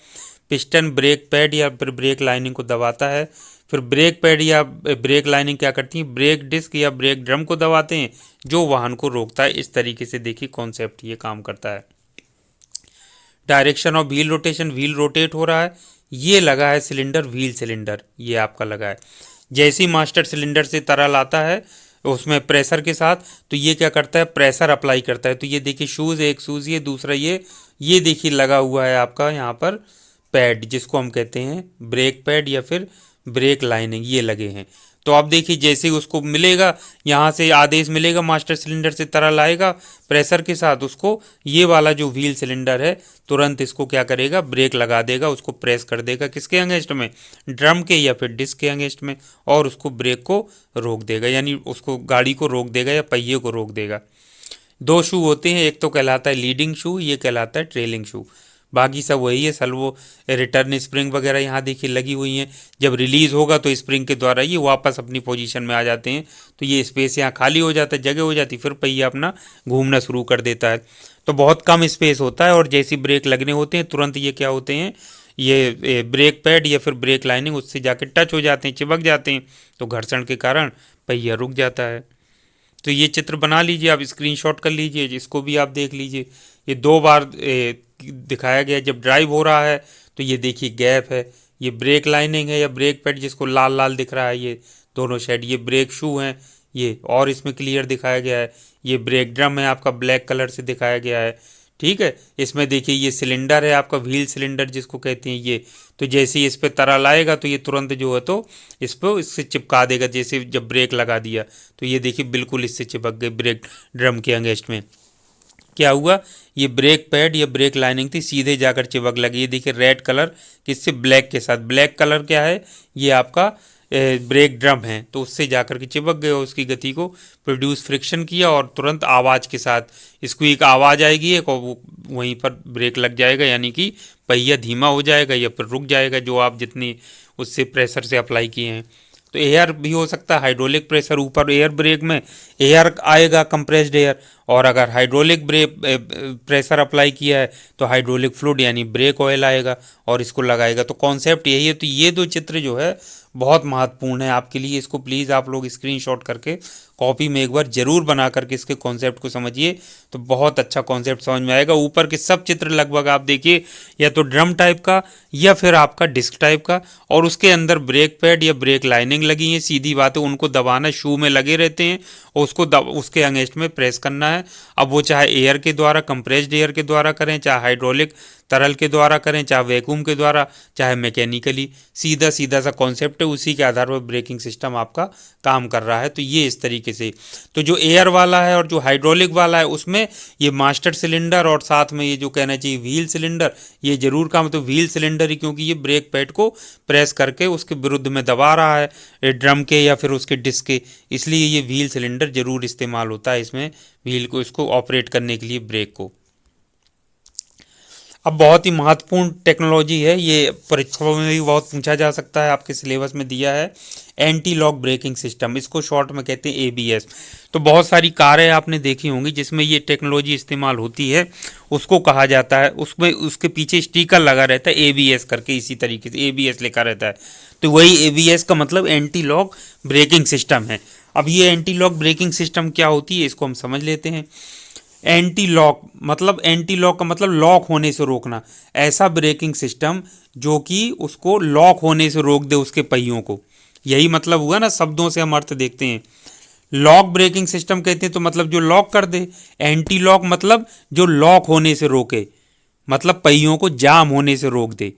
पिस्टन ब्रेक पैड या फिर ब्रेक लाइनिंग को दबाता है। फिर ब्रेक पैड या ब्रेक लाइनिंग क्या करती है, ब्रेक डिस्क या ब्रेक ड्रम को दबाते हैं, जो वाहन को रोकता है। इस तरीके से देखिए कॉन्सेप्ट ये काम करता है। Direction of wheel rotation, wheel rotate हो रहा है, ये लगा है सिलेंडर, व्हील सिलेंडर ये आपका लगा है। जैसे ही मास्टर सिलेंडर से तरल आता है उसमें प्रेशर के साथ, तो ये क्या करता है, प्रेशर अप्लाई करता है। तो ये देखिए शूज़, एक शूज़ ये, दूसरा ये देखिए लगा हुआ है आपका यहाँ पर पैड, जिसको हम कहते हैं ब्रेक पैड या फिर ब्रेक लाइनिंग, ये लगे हैं। तो आप देखिए जैसे ही उसको मिलेगा, यहाँ से आदेश मिलेगा, मास्टर सिलेंडर से तरल आएगा प्रेशर के साथ, उसको ये वाला जो व्हील सिलेंडर है तुरंत इसको क्या करेगा, ब्रेक लगा देगा, उसको प्रेस कर देगा किसके अगेंस्ट में, ड्रम के या फिर डिस्क के अगेंस्ट में, और उसको ब्रेक को रोक देगा, यानी उसको गाड़ी को रोक देगा या पहिए को रोक देगा। दो शू होते हैं, एक तो कहलाता है लीडिंग शू, ये कहलाता है ट्रेलिंग शू। बाकी सब वही है, सल्वो रिटर्न स्प्रिंग वगैरह यहाँ देखिए लगी हुई हैं। जब रिलीज़ होगा तो स्प्रिंग के द्वारा ये वापस अपनी पोजीशन में आ जाते हैं। तो ये स्पेस यहाँ खाली हो जाता है, जगह हो जाती, फिर पहिया अपना घूमना शुरू कर देता है। तो बहुत कम स्पेस होता है, और जैसी ब्रेक लगने होते हैं तुरंत ये क्या होते हैं, ये ब्रेक पैड या फिर ब्रेक लाइनिंग उससे जाके टच हो जाते हैं, चिपक जाते हैं, तो घर्षण के कारण पहिया रुक जाता है। तो ये चित्र बना लीजिए, आप स्क्रीनशॉट कर लीजिए, इसको भी आप देख लीजिए। ये दो बार दिखाया गया, जब ड्राइव हो रहा है तो ये देखिए गैप है, ये ब्रेक लाइनिंग है या ब्रेक पैड जिसको लाल लाल दिख रहा है, ये दोनों शेड, ये ब्रेक शू हैं ये, और इसमें क्लियर दिखाया गया है। ये ब्रेक ड्रम है आपका, ब्लैक कलर से दिखाया गया है, ठीक है। इसमें देखिए ये सिलेंडर है आपका, व्हील सिलेंडर जिसको कहते हैं ये। तो जैसे ही इस पर तरल आएगा तो ये तुरंत जो है तो इससे चिपका देगा। जैसे जब ब्रेक लगा दिया तो ये देखिए बिल्कुल इससे चिपक गई ब्रेक ड्रम के अगेंस्ट में। क्या हुआ, ये ब्रेक पैड या ब्रेक लाइनिंग थी, सीधे जाकर चिपक लगी। ये देखिए रेड कलर किससे, ब्लैक के साथ। ब्लैक कलर क्या है, ये आपका ब्रेक ड्रम है, तो उससे जाकर के चिपक गए और उसकी गति को प्रोड्यूस फ्रिक्शन किया, और तुरंत आवाज़ के साथ इसको एक आवाज़ आएगी एक, और वो वहीं पर ब्रेक लग जाएगा, यानी कि पहिया धीमा हो जाएगा या फिर रुक जाएगा, जो आप जितनी उससे प्रेशर से अप्लाई किए हैं। तो एयर भी हो सकता है, हाइड्रोलिक प्रेशर ऊपर एयर ब्रेक में एयर आएगा, कंप्रेस्ड एयर, और अगर हाइड्रोलिक ब्रेक प्रेशर अप्लाई किया है तो हाइड्रोलिक फ्लूइड यानी ब्रेक ऑयल आएगा और इसको लगाएगा। तो कॉन्सेप्ट यही है। तो ये दो चित्र जो है बहुत महत्वपूर्ण है आपके लिए, इसको प्लीज़ आप लोग स्क्रीनशॉट करके कॉपी में एक बार जरूर बना करके इसके कॉन्सेप्ट को समझिए, तो बहुत अच्छा कॉन्सेप्ट समझ में आएगा। ऊपर के सब चित्र लगभग आप देखिए, या तो ड्रम टाइप का या फिर आपका डिस्क टाइप का, और उसके अंदर ब्रेक पैड या ब्रेक लाइनिंग लगी है। सीधी बात है, उनको दबाना, शू में लगे रहते हैं और उसको उसके अगेंस्ट में प्रेस करना है। अब वो चाहे एयर के द्वारा, कंप्रेस्ड एयर के द्वारा करें, चाहे हाइड्रोलिक तरल के द्वारा करें, चाहे वैक्यूम के द्वारा, चाहे मैकेनिकली, सीधा सीधा सा कॉन्सेप्ट है। उसी के आधार पर ब्रेकिंग सिस्टम आपका काम कर रहा है। तो ये इस तरीके से, तो जो एयर वाला है और जो हाइड्रोलिक वाला है उसमें ये मास्टर सिलेंडर और साथ में ये जो कहना चाहिए व्हील सिलेंडर, ये जरूर काम, तो व्हील सिलेंडर ही, क्योंकि ये ब्रेक पैड को प्रेस करके उसके विरुद्ध में दबा रहा है ड्रम के या फिर उसके डिस्क के, इसलिए ये व्हील सिलेंडर जरूर इस्तेमाल होता है इसमें, व्हील को इसको ऑपरेट करने के लिए, ब्रेक को। अब बहुत ही महत्वपूर्ण टेक्नोलॉजी है ये, परीक्षाओं में भी बहुत पूछा जा सकता है, आपके सिलेबस में दिया है। एंटी लॉक ब्रेकिंग सिस्टम, इसको शॉर्ट में कहते हैं एबीएस। तो बहुत सारी कारें आपने देखी होंगी जिसमें ये टेक्नोलॉजी इस्तेमाल होती है, उसको कहा जाता है, उसमें उसके पीछे स्टिकर लगा रहता है एबीएस करके, इसी तरीके से एबीएस लिखा रहता है। तो वही एबीएस का मतलब एंटी लॉक ब्रेकिंग सिस्टम है। अब ये एंटी लॉक ब्रेकिंग सिस्टम क्या होती है, इसको हम समझ लेते हैं। एंटी लॉक मतलब, एंटी लॉक का मतलब लॉक होने से रोकना, ऐसा ब्रेकिंग सिस्टम जो कि उसको लॉक होने से रोक दे, उसके पहियों को। यही मतलब हुआ ना, शब्दों से हम अर्थ देखते हैं। लॉक ब्रेकिंग सिस्टम कहते हैं तो मतलब जो लॉक कर दे, एंटी लॉक मतलब जो लॉक होने से रोके, मतलब पहियों को जाम होने से रोक दे।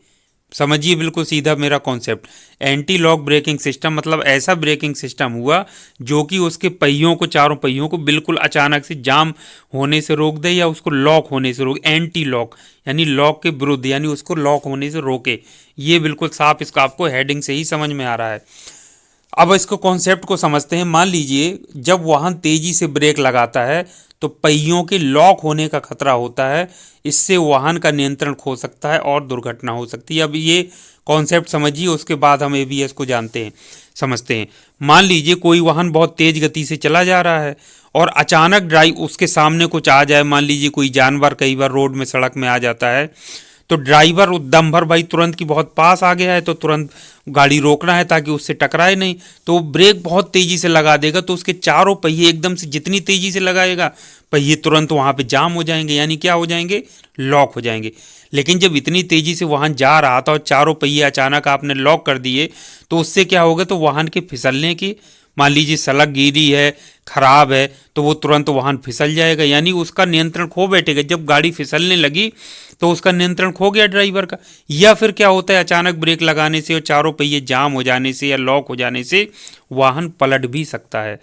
समझिए बिल्कुल सीधा मेरा concept. Anti lock braking system मतलब ऐसा ब्रेकिंग सिस्टम हुआ जो कि उसके पहियों को, चारों पहियों को बिल्कुल अचानक से जाम होने से रोक दे या उसको लॉक होने से रोक। एंटी लॉक यानी लॉक के विरुद्ध, यानी उसको लॉक होने से रोके। ये बिल्कुल साफ, इसका आपको हेडिंग से ही समझ में आ रहा है। अब इसको कॉन्सेप्ट को समझते हैं। मान लीजिए जब वाहन तेजी से ब्रेक लगाता है तो पहियों के लॉक होने का खतरा होता है, इससे वाहन का नियंत्रण खो सकता है और दुर्घटना हो सकती है। अब ये कॉन्सेप्ट समझिए, उसके बाद हम एबीएस को जानते हैं, समझते हैं। मान लीजिए कोई वाहन बहुत तेज गति से चला जा रहा है और अचानक ड्राइव उसके सामने कुछ आ जाए, मान लीजिए कोई जानवर, कई बार रोड में, सड़क में आ जाता है, तो ड्राइवर दम भर भाई तुरंत की बहुत पास आ गया है तो तुरंत गाड़ी रोकना है ताकि उससे टकराए नहीं। तो ब्रेक बहुत तेजी से लगा देगा, तो उसके चारों पहिए एकदम से जितनी तेजी से लगाएगा, पहिए तुरंत वहां पे जाम हो जाएंगे, यानी क्या हो जाएंगे, लॉक हो जाएंगे। लेकिन जब इतनी तेजी से वाहन जा रहा था और चारों पहिए अचानक आपने लॉक कर दिए, तो उससे क्या होगा, तो वाहन के फिसलने की, मान लीजिए सड़क गीली है, खराब है, तो वो तुरंत वाहन फिसल जाएगा, यानी उसका नियंत्रण खो बैठेगा। जब गाड़ी फिसलने लगी तो उसका नियंत्रण खो गया ड्राइवर का। या फिर क्या होता है, अचानक ब्रेक लगाने से और चारों पहिए जाम हो जाने से या लॉक हो जाने से वाहन पलट भी सकता है।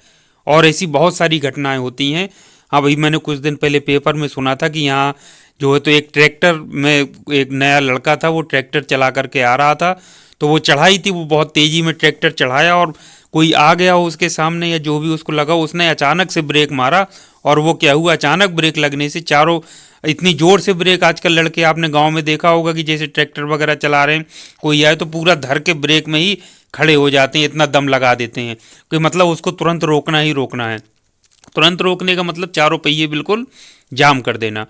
और ऐसी बहुत सारी घटनाएं होती हैं। हाँ भाई, मैंने कुछ दिन पहले पेपर में सुना था कि यहाँ जो है तो एक ट्रैक्टर में एक नया लड़का था, वो ट्रैक्टर चला करके आ रहा था, तो वो चढ़ाई थी, वो बहुत तेज़ी में ट्रैक्टर चढ़ाया और कोई आ गया उसके सामने या जो भी उसको लगा, उसने अचानक से ब्रेक मारा और वो क्या हुआ, अचानक ब्रेक लगने से चारों, इतनी ज़ोर से ब्रेक, आजकल लड़के आपने गांव में देखा होगा कि जैसे ट्रैक्टर वगैरह चला रहे हैं, कोई आए तो पूरा धर के ब्रेक में ही खड़े हो जाते हैं, इतना दम लगा देते हैं कि मतलब उसको तुरंत रोकना ही रोकना है। तुरंत रोकने का मतलब चारों पहिए बिल्कुल जाम कर देना।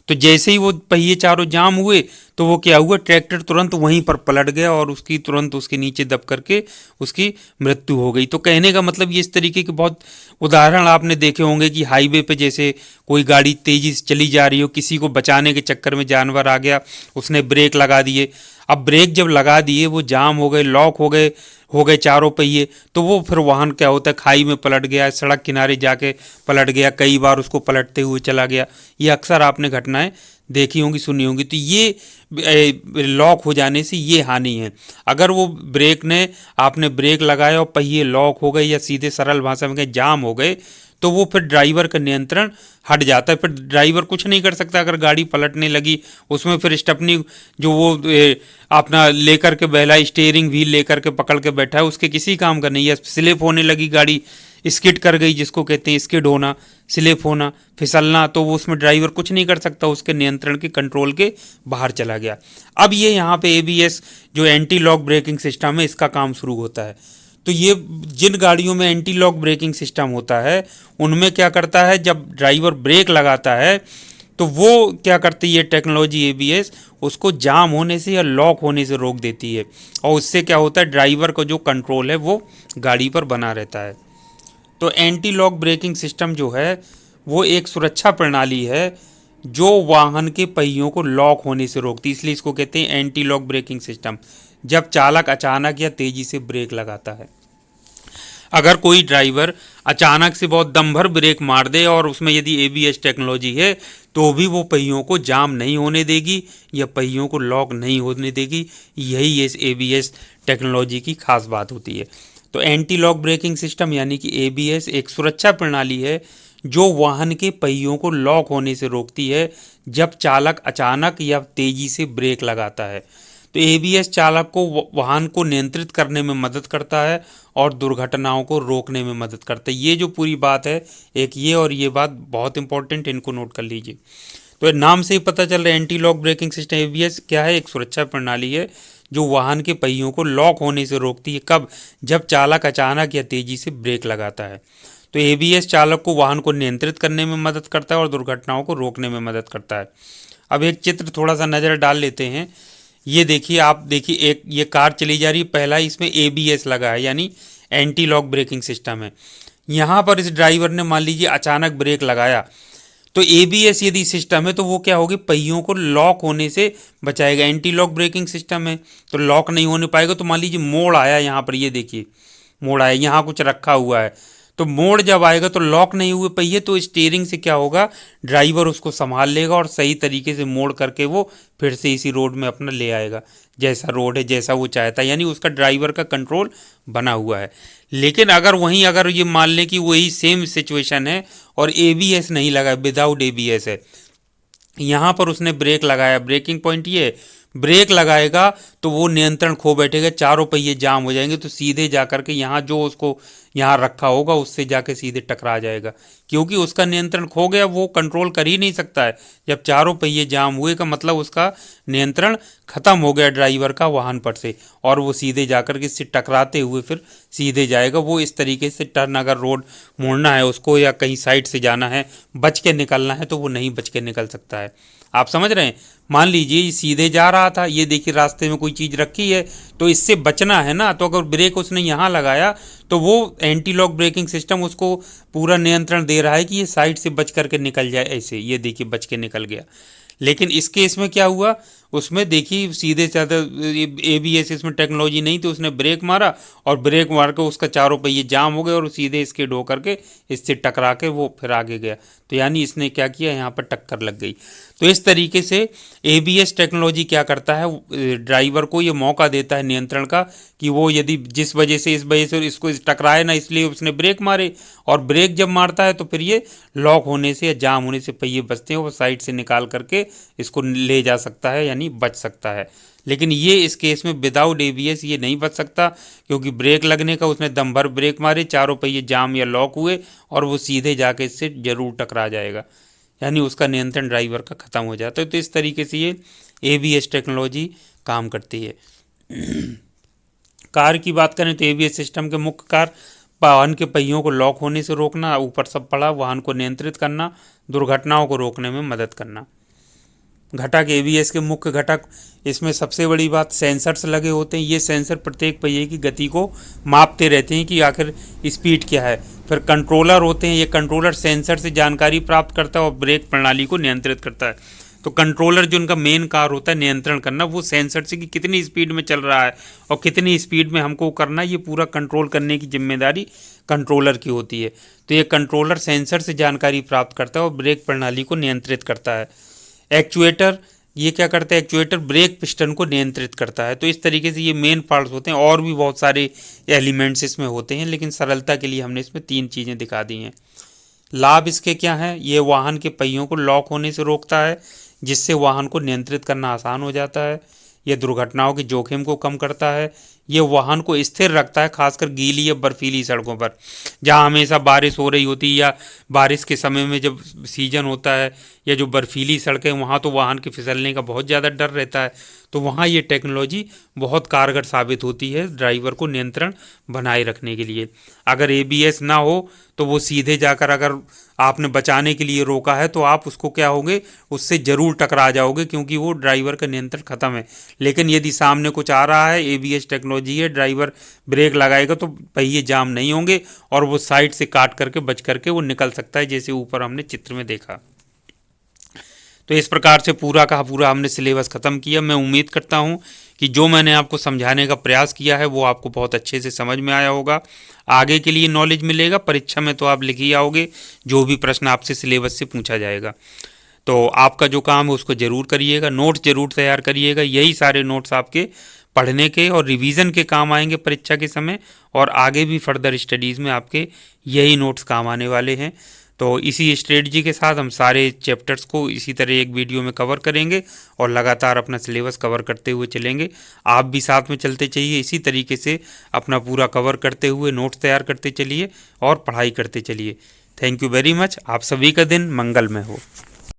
तो जैसे ही वो पहिए चारों जाम हुए तो वो क्या हुआ, ट्रैक्टर तुरंत वहीं पर पलट गया और उसकी तुरंत उसके नीचे दब करके उसकी मृत्यु हो गई। तो कहने का मतलब ये, इस तरीके के बहुत उदाहरण आपने देखे होंगे कि हाईवे पे जैसे कोई गाड़ी तेजी से चली जा रही हो, किसी को बचाने के चक्कर में जानवर आ गया, उसने ब्रेक लगा दिए। अब ब्रेक जब लगा दिए, वो जाम हो गए, लॉक हो गए चारों पहिए, तो वो फिर वाहन क्या होता है, खाई में पलट गया, सड़क किनारे जाके पलट गया, कई बार उसको पलटते हुए चला गया। ये अक्सर आपने घटनाएं देखी होंगी, सुनी होंगी। तो ये लॉक हो जाने से ये हानि है। अगर वो ब्रेक ने, आपने ब्रेक लगाया और पहिए लॉक हो गए या सीधे सरल भाषा में कहें जाम हो गए, तो वो फिर ड्राइवर का नियंत्रण हट जाता है। फिर ड्राइवर कुछ नहीं कर सकता। अगर गाड़ी पलटने लगी, उसमें फिर स्टेपनी जो वो अपना लेकर के बहला, स्टीयरिंग व्हील लेकर के पकड़ के बैठा है, उसके किसी काम का नहीं है। स्लिप होने लगी गाड़ी, स्किड कर गई, जिसको कहते हैं स्किड होना, स्लिप होना, फिसलना, तो वो उसमें ड्राइवर कुछ नहीं कर सकता, उसके नियंत्रण के, कंट्रोल के बाहर चला गया। अब ये यहाँ पे एबीएस जो एंटी लॉक ब्रेकिंग सिस्टम है, इसका काम शुरू होता है। तो ये जिन गाड़ियों में एंटी लॉक ब्रेकिंग सिस्टम होता है, उनमें क्या करता है, जब ड्राइवर ब्रेक लगाता है तो वो क्या करती है टेक्नोलॉजी एबीएस, उसको जाम होने से या लॉक होने से रोक देती है। और उससे क्या होता है, ड्राइवर का जो कंट्रोल है वो गाड़ी पर बना रहता है। तो एंटी लॉक ब्रेकिंग सिस्टम जो है वो एक सुरक्षा प्रणाली है जो वाहन के पहियों को लॉक होने से रोकती है, इसलिए इसको कहते हैं एंटी लॉक ब्रेकिंग सिस्टम। जब चालक अचानक या तेजी से ब्रेक लगाता है, अगर कोई ड्राइवर अचानक से बहुत दम भर ब्रेक मार दे और उसमें यदि एबीएस टेक्नोलॉजी है, तो भी वो पहियों को जाम नहीं होने देगी या पहियों को लॉक नहीं होने देगी। यही इस एबीएस टेक्नोलॉजी की खास बात होती है। तो एंटी लॉक ब्रेकिंग सिस्टम यानी कि एबीएस एक सुरक्षा प्रणाली है जो वाहन के पहियों को लॉक होने से रोकती है जब चालक अचानक या तेजी से ब्रेक लगाता है। तो एबीएस चालक को वाहन को नियंत्रित करने में मदद करता है और दुर्घटनाओं को रोकने में मदद करता है। ये जो पूरी बात है, एक ये और ये बात बहुत इंपॉर्टेंट, इनको नोट कर लीजिए। तो नाम से ही पता चल रहा है anti lock braking system ABS क्या है, एक सुरक्षा प्रणाली है जो वाहन के पहियों को लॉक होने से रोकती है। कब? जब चालक अचानक या तेजी से ब्रेक लगाता है। तो एबीएस चालक को वाहन को नियंत्रित करने में मदद करता है और दुर्घटनाओं को रोकने में मदद करता है। अब एक चित्र थोड़ा सा नज़र डाल लेते हैं। ये देखिए, आप देखिए, एक ये कार चली जा रही है, पहला इसमें एबीएस लगा है यानी एंटी लॉक ब्रेकिंग सिस्टम है। यहाँ पर इस ड्राइवर ने मान लीजिए अचानक ब्रेक लगाया, तो एबीएस यदि सिस्टम है तो वो क्या होगी, पहियों को लॉक होने से बचाएगा। एंटी लॉक ब्रेकिंग सिस्टम है तो लॉक नहीं होने पाएगा। तो मान लीजिए मोड़ आया यहाँ पर, ये देखिए मोड़ आया, यहाँ कुछ रखा हुआ है, तो मोड़ जब आएगा तो लॉक नहीं हुए पहिए, तो स्टीयरिंग से क्या होगा, ड्राइवर उसको संभाल लेगा और सही तरीके से मोड़ करके वो फिर से इसी रोड में अपना ले आएगा, जैसा रोड है जैसा वो चाहता है, यानी उसका ड्राइवर का कंट्रोल बना हुआ है। लेकिन अगर ये मान लें कि वही सेम सिचुएशन है और एबीएस नहीं लगा, विदाउट एबीएस है, यहाँ पर उसने ब्रेक लगाया, ब्रेकिंग पॉइंट ये है, ब्रेक लगाएगा तो वो नियंत्रण खो बैठेगा, चारों पहिए जाम हो जाएंगे, तो सीधे जाकर के यहाँ जो उसको यहाँ रखा होगा उससे जाके सीधे टकरा जाएगा, क्योंकि उसका नियंत्रण खो गया, वो कंट्रोल कर ही नहीं सकता है। जब चारों पहिए जाम हुए का मतलब उसका नियंत्रण खत्म हो गया ड्राइवर का वाहन पर से, और वो सीधे जाकर के इससे टकराते हुए फिर सीधे जाएगा। वो इस तरीके से टर्न, अगर रोड मोड़ना है उसको या कहीं साइड से जाना है, बच के निकलना है, तो वो नहीं बच के निकल सकता है। आप समझ रहे हैं? मान लीजिए सीधे जा रहा था, ये देखिए रास्ते में कोई चीज़ रखी है, तो इससे बचना है ना, तो अगर ब्रेक उसने यहाँ लगाया तो वो एंटी लॉक ब्रेकिंग सिस्टम उसको पूरा नियंत्रण दे रहा है कि ये साइड से बच करके निकल जाए, ऐसे ये देखिए बच के निकल गया। लेकिन इस केस में क्या हुआ, उसमें देखिए सीधे ज़्यादा एबीएस इसमें टेक्नोलॉजी नहीं थी, उसने ब्रेक मारा और ब्रेक मार के उसका चारों पहिए जाम हो गए और सीधे इसके ढो करके इससे टकरा के वो फिर आगे गया। तो यानी इसने क्या किया, यहाँ पर टक्कर लग गई। तो इस तरीके से एबीएस टेक्नोलॉजी क्या करता है, ड्राइवर को ये मौका देता है नियंत्रण का कि वो यदि जिस वजह से इस वजह से इसको टकराए ना, इसलिए उसने ब्रेक मारे, और ब्रेक जब मारता है तो फिर ये लॉक होने से या जाम होने से पहिए बचते हैं, वो साइड से निकाल करके इसको ले जा सकता है, यानी बच सकता है। लेकिन ये इस केस में विदाउट एबीएस ये नहीं बच सकता, क्योंकि ब्रेक लगने का उसने दम भर ब्रेक मारे, चारों पहिए जाम या लॉक हुए और वो सीधे जाके इससे जरूर टकरा जाएगा, यानी उसका नियंत्रण ड्राइवर का ख़त्म हो जाता है। तो इस तरीके से ये एबीएस टेक्नोलॉजी काम करती है। कार की बात करें तो एबीएस सिस्टम के मुख्य कार्य वाहन के पहियों को लॉक होने से रोकना, ऊपर सब पड़ा वाहन को नियंत्रित करना, दुर्घटनाओं को रोकने में मदद करना। घटक एबीएस के मुख्य घटक, इसमें सबसे बड़ी बात सेंसर्स लगे होते हैं। ये सेंसर प्रत्येक पहिए की गति को मापते रहते हैं कि आखिर स्पीड क्या है। फिर कंट्रोलर होते हैं, ये कंट्रोलर सेंसर से जानकारी प्राप्त करता है और ब्रेक प्रणाली को नियंत्रित करता है। तो कंट्रोलर जो उनका मेन कार्य होता है नियंत्रण करना, वो सेंसर से कि कितनी स्पीड में चल रहा है और कितनी स्पीड में हमको करना है, ये पूरा कंट्रोल करने की जिम्मेदारी कंट्रोलर की होती है। तो ये कंट्रोलर सेंसर से जानकारी प्राप्त करता है और ब्रेक प्रणाली को नियंत्रित करता है। एक्चुएटर, ये क्या करता है, एक्चुएटर ब्रेक पिस्टन को नियंत्रित करता है। तो इस तरीके से ये मेन पार्ट्स होते हैं, और भी बहुत सारे एलिमेंट्स इसमें होते हैं, लेकिन सरलता के लिए हमने इसमें 3 चीज़ें दिखा दी हैं। लाभ इसके क्या हैं, ये वाहन के पहियों को लॉक होने से रोकता है, जिससे वाहन को नियंत्रित करना आसान हो जाता है। यह दुर्घटनाओं के जोखिम को कम करता है। ये वाहन को स्थिर रखता है, खासकर गीली या बर्फीली सड़कों पर, जहाँ हमेशा बारिश हो रही होती है, या बारिश के समय में जब सीजन होता है, या जो बर्फीली सड़कें, वहाँ तो वाहन के फिसलने का बहुत ज़्यादा डर रहता है। तो वहाँ ये टेक्नोलॉजी बहुत कारगर साबित होती है ड्राइवर को नियंत्रण बनाए रखने के लिए। अगर एबीएस ना हो तो वो सीधे जाकर, अगर आपने बचाने के लिए रोका है तो आप उसको क्या होगे, उससे ज़रूर टकरा जाओगे, क्योंकि वो ड्राइवर का नियंत्रण ख़त्म है। लेकिन यदि सामने कुछ आ रहा है, एबीएस टेक्नोलॉजी है, ड्राइवर ब्रेक लगाएगा तो पहिए जाम नहीं होंगे और वो साइड से काट करके बच करके वो निकल सकता है, जैसे ऊपर हमने चित्र में देखा। तो इस प्रकार से पूरा का पूरा हमने सिलेबस ख़त्म किया। मैं उम्मीद करता हूँ कि जो मैंने आपको समझाने का प्रयास किया है वो आपको बहुत अच्छे से समझ में आया होगा। आगे के लिए नॉलेज मिलेगा, परीक्षा में तो आप लिख ही आओगे जो भी प्रश्न आपसे सिलेबस से पूछा जाएगा। तो आपका जो काम है उसको ज़रूर करिएगा, नोट्स ज़रूर तैयार करिएगा। यही सारे नोट्स आपके पढ़ने के और रिवीजन के काम आएंगे परीक्षा के समय, और आगे भी फर्दर स्टडीज़ में आपके यही नोट्स काम आने वाले हैं। तो इसी स्ट्रेटजी के साथ हम सारे चैप्टर्स को इसी तरह एक वीडियो में कवर करेंगे और लगातार अपना सिलेबस कवर करते हुए चलेंगे। आप भी साथ में चलते चाहिए, इसी तरीके से अपना पूरा कवर करते हुए नोट्स तैयार करते चलिए और पढ़ाई करते चलिए। Thank you very much. आप सभी का दिन मंगलमय हो।